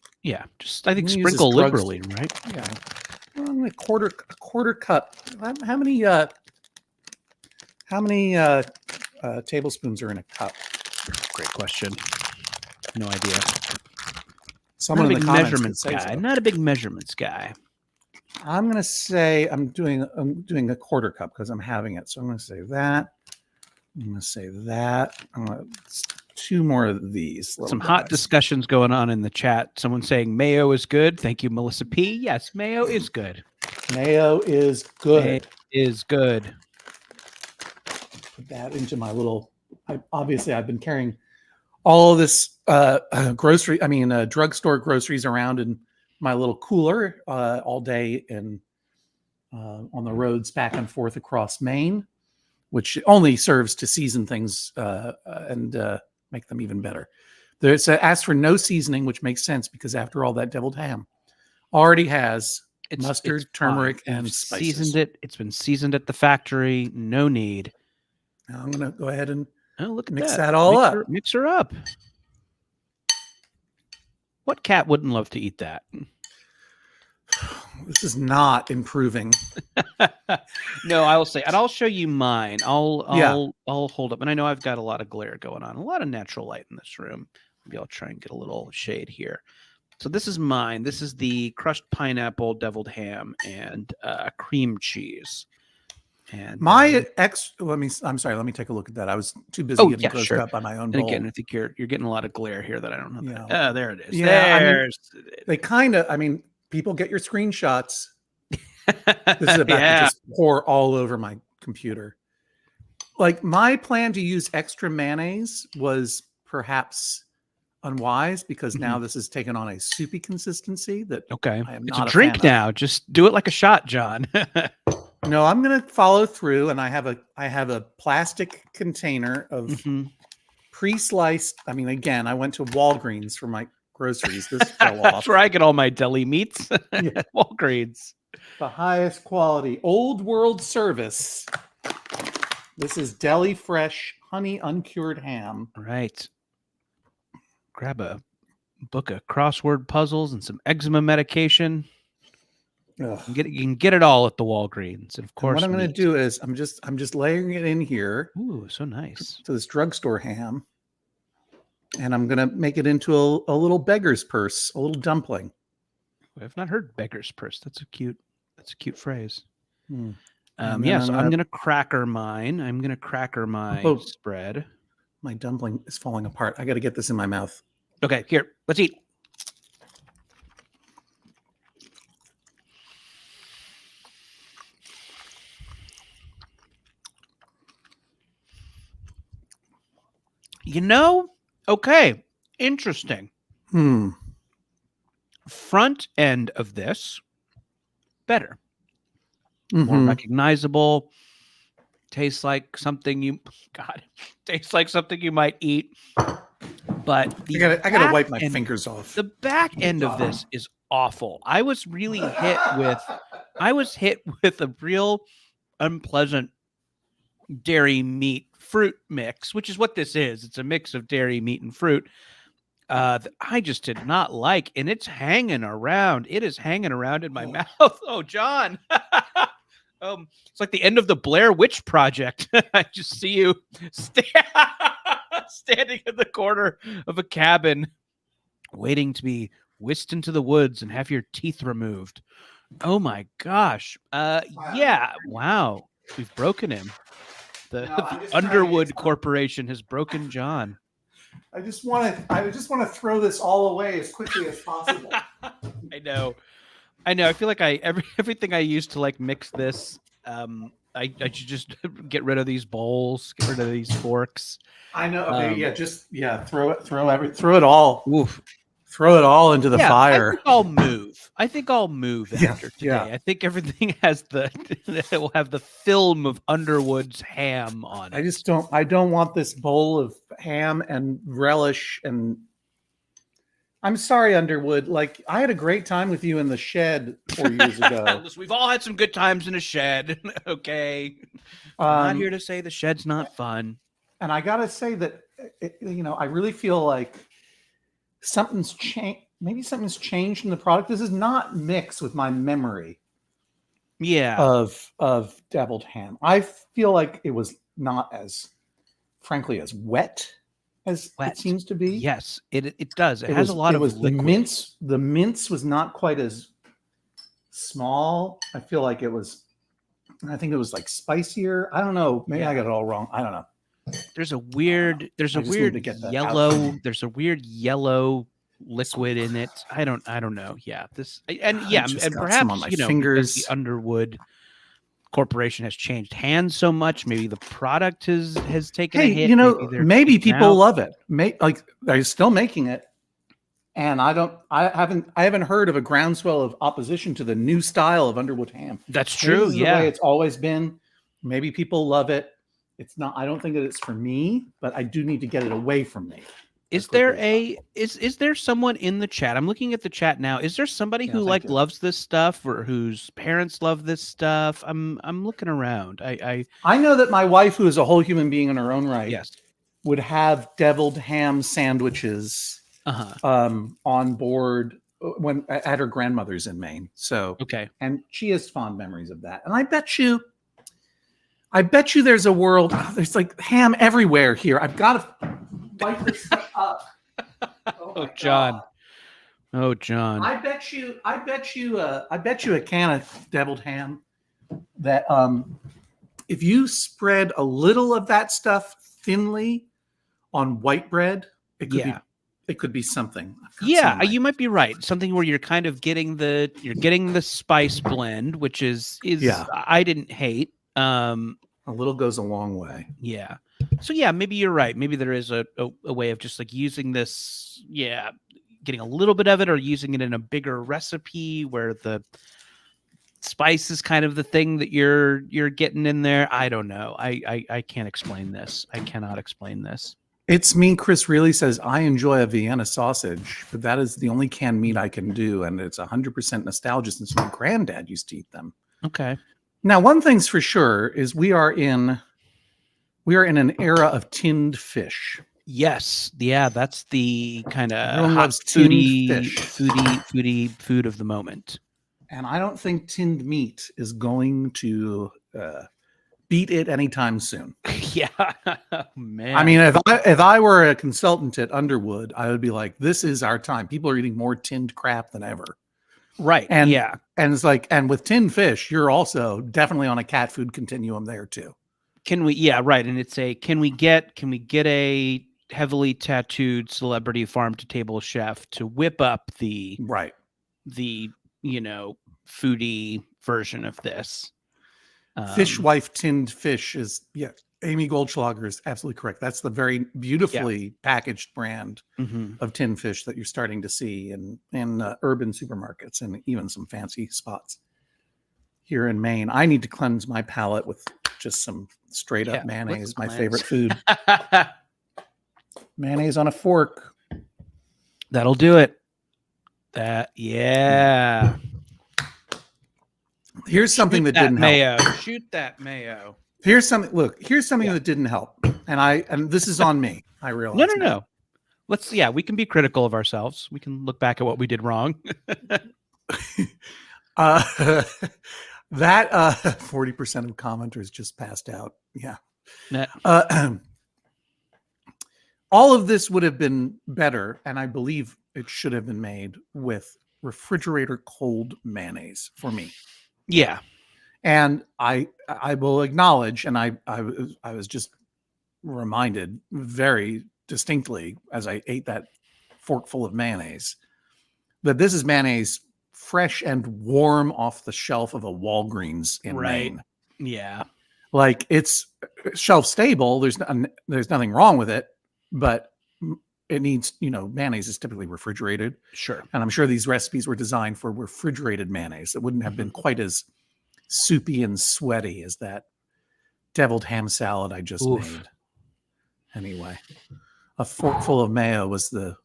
think sprinkle liberally, right? Yeah. A quarter cup. How many How many tablespoons are in a cup? Great question. No idea. Someone Not a in big the comments measurements can say guy. so. Not a big measurements guy. I'm gonna say I'm doing a quarter cup because I'm having it. So I'm gonna say that. I'm gonna say that. I'm gonna 2 more of these. Some hot discussions going on in the chat. Someone saying mayo is good. Thank you, Melissa P. Yes, mayo is good. Mayo is good. Mayo is good. Put that into my little. Obviously, I've been carrying all this drugstore groceries around in my little cooler all day and on the roads back and forth across Maine, which only serves to season things and make them even better. There's asked for no seasoning, which makes sense because after all, that deviled ham already has mustard, turmeric, and spices. Seasoned it. It's been seasoned at the factory. No need. Now I'm going to go ahead and look at mix that all up. Mix her up. What cat wouldn't love to eat that? This is not improving. No, I will say, and I'll show you mine. I'll hold up, and I know I've got a lot of glare going on, a lot of natural light in this room. Maybe I'll try and get a little shade here. So this is mine. This is the crushed pineapple, deviled ham, and cream cheese. And I'm sorry. Let me take a look at that. I was too busy getting closed up by my own bowl. And again, I think you're getting a lot of glare here that I don't know. Yeah. Oh, there it is. Yeah, they kind of. People get your screenshots. This is about to just pour all over my computer. Like my plan to use extra mayonnaise was perhaps unwise because now this has taken on a soupy consistency that I am not a drink now. Just do it like a shot, John. No, I'm going to follow through, and I have a plastic container of pre-sliced. Again, I went to Walgreens for my groceries. This fell off. That's where I get all my deli meats. Walgreens, the highest quality, old world service. This is deli fresh honey uncured ham. Right. Grab a book of crossword puzzles and some eczema medication. You can get it all at the Walgreens, and of course. And what I'm going to do is I'm just layering it in here. Ooh, so nice. To this drugstore ham, and I'm going to make it into a little beggar's purse, a little dumpling. I've not heard beggar's purse. That's a cute phrase. So I'm going to cracker mine. I'm going to cracker my spread. My dumpling is falling apart. I got to get this in my mouth. Okay, here, let's eat. Okay, interesting. Front end of this, better. More recognizable. Tastes like something you might eat. But I gotta wipe my fingers off. The back end of this is awful. I was hit with a real unpleasant dairy meat fruit mix, which is what this is. It's a mix of dairy, meat, and fruit that I just did not like, and it's hanging around. It is hanging around in my mouth. Oh, John. It's like the end of the Blair Witch Project. I just see you standing in the corner of a cabin waiting to be whisked into the woods and have your teeth removed. Oh my gosh. Yeah. Wow. We've broken him. The Underwood Corporation has broken John. I just want to throw this all away as quickly as possible. I know. I feel like everything I used to mix this. I should just get rid of these bowls, get rid of these forks. I know. Throw it all. Oof. Throw it all into the fire. I think I'll move after today. Yeah. I think everything it will have the film of Underwood's ham on it. I don't want this bowl of ham and relish. And I'm sorry, Underwood. I had a great time with you in the shed 4 years ago. Listen, we've all had some good times in a shed. Okay. I'm not here to say the shed's not fun. And I got to say that, I really feel like something's changed. Maybe something's changed in the product. This is not mixed with my memory. Yeah. Of deviled ham. I feel like it was not as, frankly, as wet as it seems to be. Yes, it does. It has a lot of liquid. The mince was not quite as small. I feel like I think it was like spicier. I don't know. Maybe I got it all wrong. I don't know. There's a weird yellow liquid in it. I don't know. Yeah. And perhaps, because the Underwood Corporation has changed hands so much, maybe the product has taken a hit. Maybe people love it. Like they're still making it. And I haven't heard of a groundswell of opposition to the new style of Underwood ham. That's true. This is the way it's always been. Maybe people love it. It's not. I don't think that it's for me, but I do need to get it away from me. Is there someone in the chat? I'm looking at the chat now. Is there somebody who loves this stuff, or whose parents love this stuff? I'm looking around. I know that my wife, who is a whole human being in her own right, yes, would have deviled ham sandwiches on board when at her grandmother's in Maine. So okay, and she has fond memories of that. And I bet you there's a world. There's like ham everywhere here. I've got to wipe this stuff up. Oh John. God. Oh John. I bet you a can of deviled ham that if you spread a little of that stuff thinly on white bread, it could be something. Yeah, you might be right. Something where you're kind of getting the spice blend, which is I didn't hate. A little goes a long way. Yeah. So yeah, maybe you're right. Maybe there is a way of just like using this, getting a little bit of it, or using it in a bigger recipe where the spice is kind of the thing that you're getting in there. I don't know. I can't explain this. I cannot explain this. It's me. Chris really says I enjoy a Vienna sausage, but that is the only canned meat I can do, and it's 100% nostalgia since my granddad used to eat them. Okay. Now, one thing's for sure is we are in an era of tinned fish. Yes, yeah, that's the kind of hot foodie food of the moment. And I don't think tinned meat is going to beat it anytime soon. Yeah, man. I mean, if I were a consultant at Underwood, I would be like, this is our time. People are eating more tinned crap than ever. Right. And it's like, and with tinned fish, you're also definitely on a cat food continuum there too. Can we? Yeah, right. And it's can we get a heavily tattooed celebrity farm to table chef to whip up the foodie version of this? Fishwife tinned fish is Amy Goldschlager is absolutely correct. That's the very beautifully packaged brand of tinned fish that you're starting to see in urban supermarkets and even some fancy spots here in Maine. I need to cleanse my palate with just some straight up mayonnaise, my favorite food. Mayonnaise on a fork. That'll do it. Here's something that didn't help. Shoot that mayo. Here's something that didn't help. And this is on me. I realize. No. We can be critical of ourselves. We can look back at what we did wrong. That 40% of commenters just passed out. Yeah. All of this would have been better, and I believe it should have been made with refrigerator cold mayonnaise for me. Yeah. And I will acknowledge, and I was just reminded very distinctly as I ate that forkful of mayonnaise that this is mayonnaise fresh and warm off the shelf of a Walgreens in Maine. Yeah. Like it's shelf stable. There's nothing wrong with it, but it needs, mayonnaise is typically refrigerated. Sure. And I'm sure these recipes were designed for refrigerated mayonnaise. It wouldn't have been quite as soupy and sweaty as that deviled ham salad I just made. Anyway, a forkful of mayo was the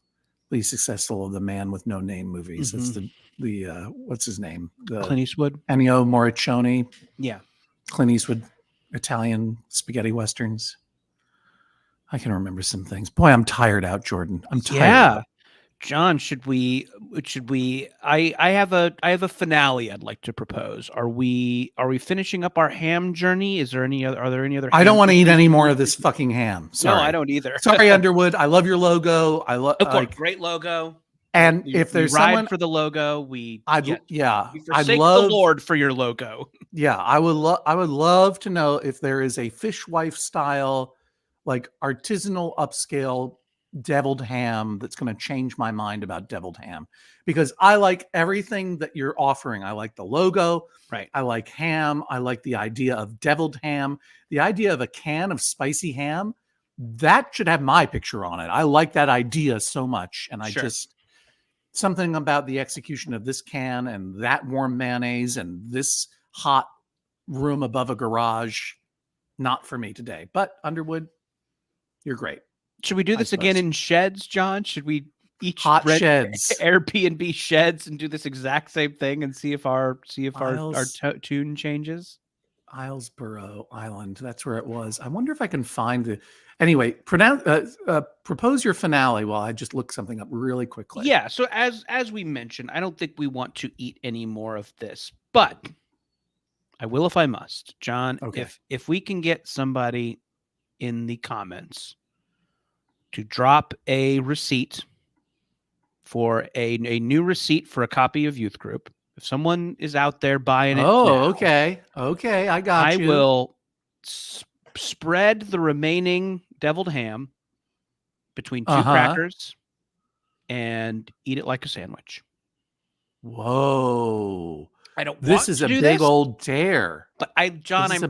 least successful of the Man with No Name movies. It's the what's his name? Clint Eastwood. Ennio Morricone. Yeah. Clint Eastwood, Italian spaghetti westerns. I can remember some things. Boy, I'm tired out, Jordan. I'm tired. Yeah. John, should we I have a finale I'd like to propose. Are we finishing up our ham journey? Are there any other I don't ham want to eat any more of journeys? this fucking ham. No, Sorry. I don't either. Sorry, Underwood. I love your logo. I love Of course, great logo. And we if there's ride someone for the logo, we forsake the Lord for your logo. Yeah, I would love to know if there is a fishwife style, like artisanal upscale deviled ham that's going to change my mind about deviled ham, because I like everything that you're offering. I like the logo. Right. I like ham. I like the idea of deviled ham. The idea of a can of spicy ham, that should have my picture on it. I like that idea so much. And something about the execution of this can and that warm mayonnaise and this hot room above a garage, not for me today. But Underwood, you're great. Should we do this again in sheds, John? Should we each rent sheds, Airbnb sheds, and do this exact same thing and see if our tune changes? Islesboro Island. That's where it was. I wonder if I can find the. Anyway, propose your finale while I just look something up really quickly. Yeah. So as we mentioned, I don't think we want to eat any more of this, but I will if I must, John. Okay. If we can get somebody in the comments to drop a receipt for a new receipt for a copy of Youth Group. If someone is out there buying it, okay, I got you. I will spread the remaining deviled ham between two crackers and eat it like a sandwich. Whoa. I don't. This is a big old dare. But I'm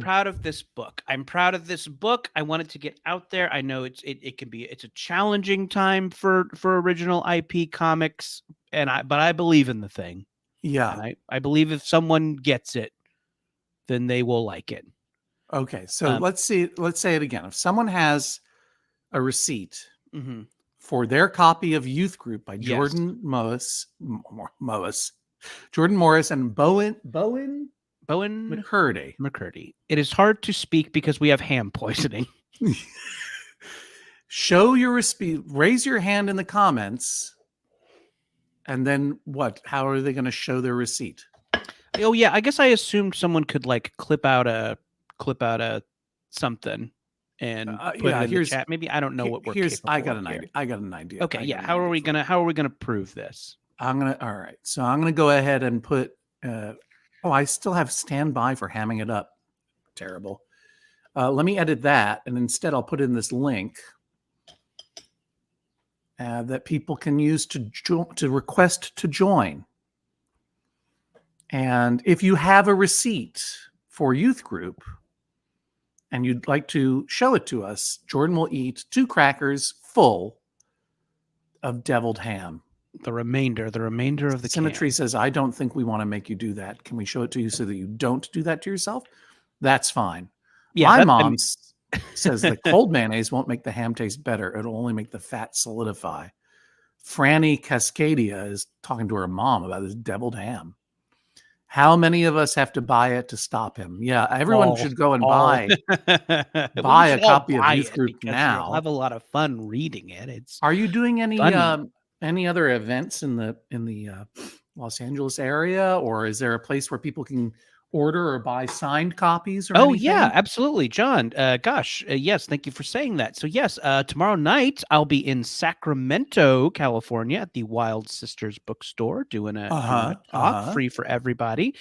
proud of this book. I'm proud of this book. I want it to get out there. I know it's a challenging time for original IP comics, but I believe in the thing. Yeah. And I believe if someone gets it, then they will like it. Okay. So let's say it again. If someone has a receipt for their copy of Youth Group by Jordan Morris and Bowen McCurdy. It is hard to speak because we have ham poisoning. Show your receipt. Raise your hand in the comments. And then what? How are they going to show their receipt? Oh yeah, I guess I assumed someone could like clip out a something and put it in the chat. Maybe I don't know what we're capable I got an idea. Okay, yeah. How are we gonna prove this? All right. So I'm gonna go ahead and put. I still have standby for hamming it up. Terrible. Let me edit that, and instead I'll put in this link that people can use to request to join. And if you have a receipt for Youth Group and you'd like to show it to us, Jordan will eat 2 crackers full of deviled ham. The remainder of the Symmetry says, I don't think we want to make you do that. Can we show it to you so that you don't do that to yourself? That's fine. Yeah, my mom says that cold mayonnaise won't make the ham taste better. It'll only make the fat solidify. Franny Cascadia is talking to her mom about this deviled ham. How many of us have to buy it to stop him? Yeah, everyone should go and buy a copy of Youth Group now. We'll have a lot of fun reading it. Are you doing any other events in the Los Angeles area, or is there a place where people can order or buy signed copies or anything? Yeah, absolutely, John. Yes, thank you for saying that. So yes, tomorrow night I'll be in Sacramento, California at the Wild Sisters bookstore doing a talk free for everybody.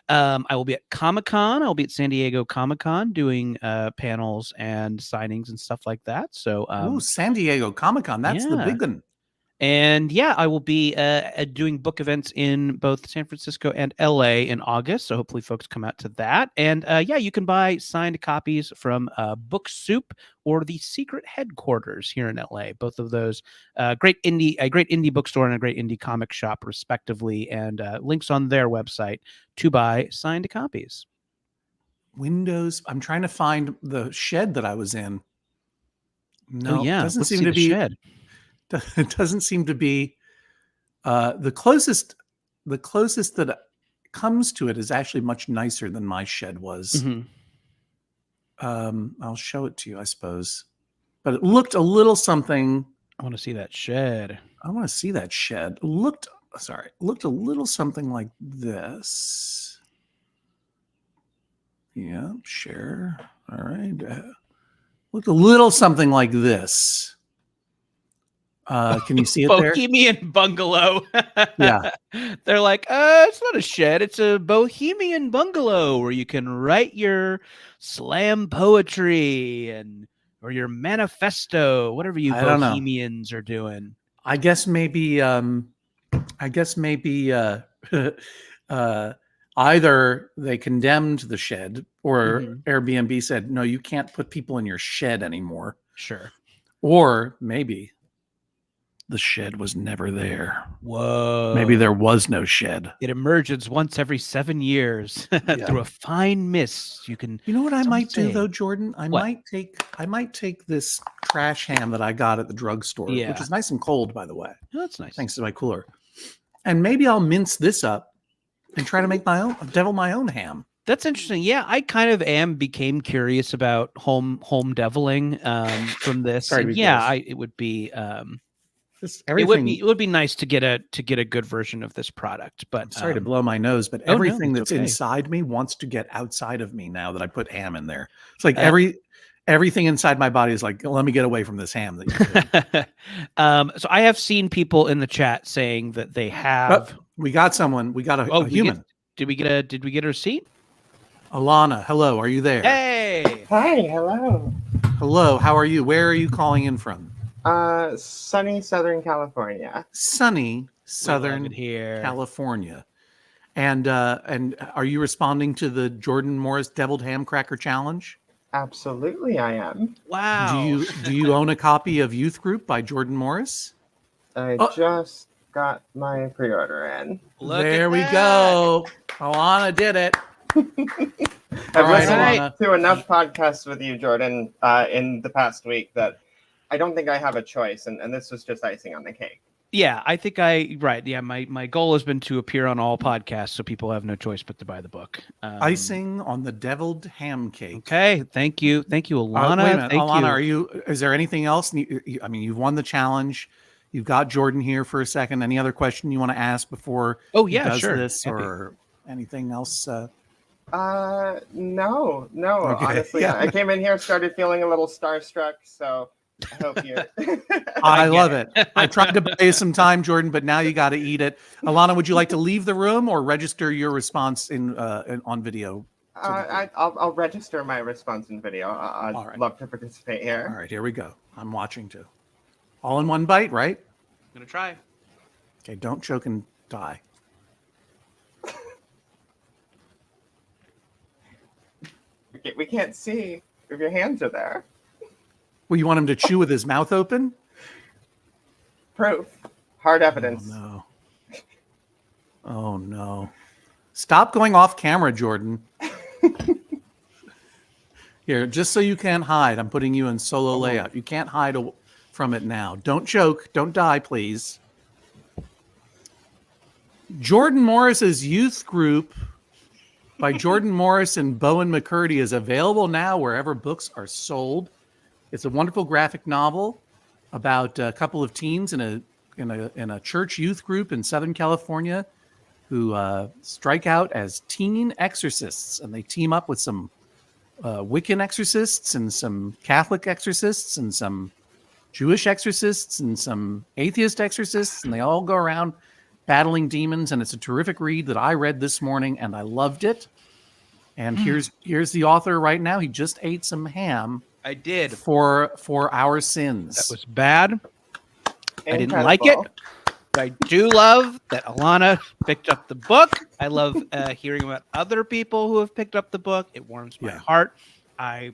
I will be at Comic-Con. I'll be at San Diego Comic-Con doing panels and signings and stuff like that. So San Diego Comic-Con, that's the big one. And yeah, I will be doing book events in both San Francisco and LA in August. So hopefully folks come out to that. And you can buy signed copies from Book Soup or the Secret Headquarters here in LA. Both of those a great indie bookstore and a great indie comic shop, respectively. And links on their website to buy signed copies. Windows. I'm trying to find the shed that I was in. No, it doesn't seem to be. Shed. It doesn't seem to be the closest that comes to it is actually much nicer than my shed was. I'll show it to you, I suppose. But it looked a little something I want to see that shed. I want to see that shed. Looked a little something like this. Yeah, share. All right. Looked a little something like this. Can you see it there? Bohemian bungalow. Yeah. They're like, it's not a shed. It's a bohemian bungalow where you can write your slam poetry or your manifesto, whatever you bohemians are doing. I guess maybe either they condemned the shed or Airbnb said, no, you can't put people in your shed anymore. Sure. Or maybe the shed was never there. Whoa. Maybe there was no shed. It emerges once every 7 years through a fine mist. You know what I might do though, Jordan? I might take this trash ham that I got at the drugstore, which is nice and cold, by the way. Oh, that's nice. Thanks to my cooler. And maybe I'll mince this up and try to make my own ham. That's interesting. Yeah, I kind of became curious about home deviling from this. And it would be it would be nice to get a good version of this product. But I'm sorry to blow my nose, but everything that's inside me wants to get outside of me now that I put ham in there. It's like everything inside my body is like, let me get away from this ham that you put. So I have seen people in the chat saying that they have. We got someone. We got a human. Did we get a receipt? Alana, hello. Are you there? Hey. Hi. Hello. Hello. How are you? Where are you calling in from? Sunny Southern California. Sunny Southern California. And are you responding to the Jordan Morris Deviled Ham Cracker Challenge? Absolutely, I am. Wow. Do you own a copy of Youth Group by Jordan Morris? I just got my pre-order in. There we go. Alana did it. I've listened to enough podcasts with you, Jordan, in the past week that I don't think I have a choice, and this was just icing on the cake. Yeah, I think my goal has been to appear on all podcasts, so people have no choice but to buy the book. Icing on the deviled ham cake. Okay, thank you, Alana. Wait a minute, Alana, is there anything else? I mean, you've won the challenge. You've got Jordan here for a second. Any other question you want to ask before he does this, or anything else? No. Okay. Honestly, I came in here, started feeling a little starstruck, so I hope you. I love it. I tried to buy you some time, Jordan, but now you got to eat it. Alana, would you like to leave the room or register your response on video? I'll register my response in video. I'd love to participate here. All right, here we go. I'm watching too. All in one bite, right? I'm gonna try. Okay, don't choke and die. We can't see if your hands are there. Well, you want him to chew with his mouth open? Proof. Hard evidence. Oh, no. Stop going off camera, Jordan. Here, just so you can't hide, I'm putting you in solo layout. You can't hide from it now. Don't choke. Don't die, please. Jordan Morris's Youth Group by Jordan Morris and Bowen McCurdy is available now wherever books are sold. It's a wonderful graphic novel about a couple of teens in a church youth group in Southern California who strike out as teen exorcists, and they team up with some Wiccan exorcists and some Catholic exorcists and some Jewish exorcists and some atheist exorcists, and they all go around battling demons. And it's a terrific read that I read this morning, and I loved it. And here's the author right now. He just ate some ham. I did. For our sins. That was bad. I didn't like it. But I do love that Alana picked up the book. I love hearing about other people who have picked up the book. It warms my heart. I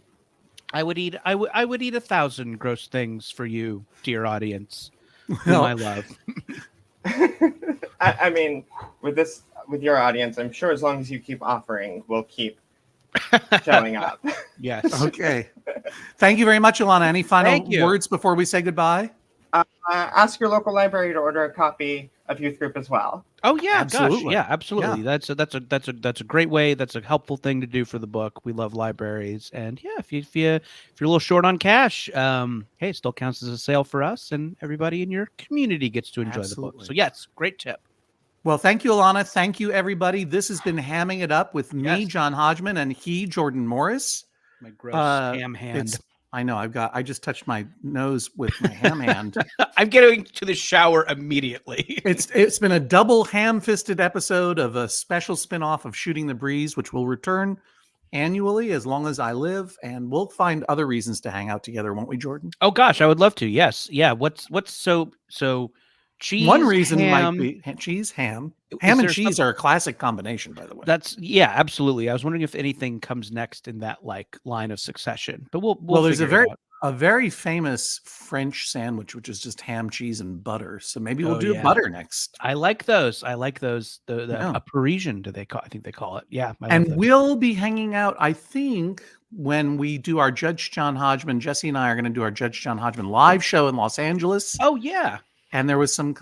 would eat 1,000 gross things for you, dear audience, whom I love. I mean, with your audience, I'm sure as long as you keep offering, we'll keep showing up. Yes. Okay. Thank you very much, Alana. Any final words before we say goodbye? Ask your local library to order a copy. of youth group as well. Oh yeah, Absolutely. gosh, yeah, absolutely. Yeah. That's a great way. That's a helpful thing to do for the book. We love libraries, and yeah, if you're a little short on cash, hey, it still counts as a sale for us, and everybody in your community gets to enjoy the book. So yes, great tip. Well, thank you, Alana. Thank you, everybody. This has been Hamming It Up with me, John Hodgman, and he, Jordan Morris. My gross ham hand. I know. I just touched my nose with my ham hand. I'm getting to the shower immediately. It's been a double ham-fisted episode of a special spin-off of Shooting the Breeze, which will return annually as long as I live, and we'll find other reasons to hang out together, won't we, Jordan? Oh gosh, I would love to. Yes. Yeah. What's so cheese? One reason ham, might be cheese, ham. Ham and cheese are a classic combination, by the way. Absolutely. I was wondering if anything comes next in that line of succession, but we'll there's a very famous French sandwich, which is just ham, cheese, and butter. So maybe we'll do butter next. I like those. A Parisian, I think they call it. Yeah. And we'll be hanging out, I think, when we do our Judge John Hodgman. Jesse and I are going to do our Judge John Hodgman live show in Los Angeles. Oh, yeah. And there was some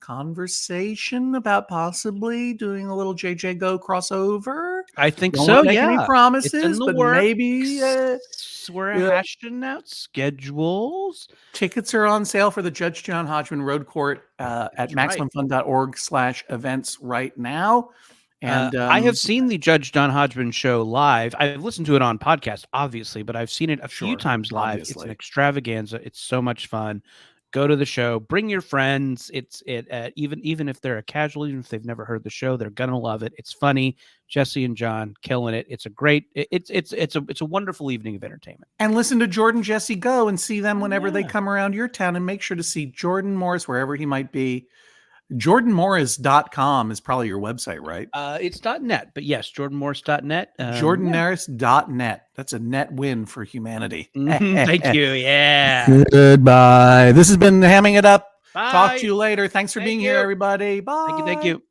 conversation about possibly doing a little JJ Go crossover. I think so. Make any promises, but maybe we're hashing out schedules. Tickets are on sale for the Judge John Hodgman Road Court at MaximumFun.org/events right now. And I have seen the Judge John Hodgman show live. I've listened to it on podcast, obviously, but I've seen it a few times live. Obviously. It's an extravaganza. It's so much fun. Go to the show. Bring your friends. Even if they're a casual, even if they've never heard the show, they're gonna love it. It's funny. Jesse and John killing it. It's a great. It's a wonderful evening of entertainment. And listen to Jordan Jesse Go and see them whenever they come around your town. And make sure to see Jordan Morris wherever he might be. JordanMorris.com is probably your website, right? It's .net, but yes, JordanMorris.net. JordanMorris.net. That's a net win for humanity. Thank you. Yeah. Goodbye. This has been Hamming It Up. Bye. Talk to you later. Thanks for being here, everybody. Bye. Thank you.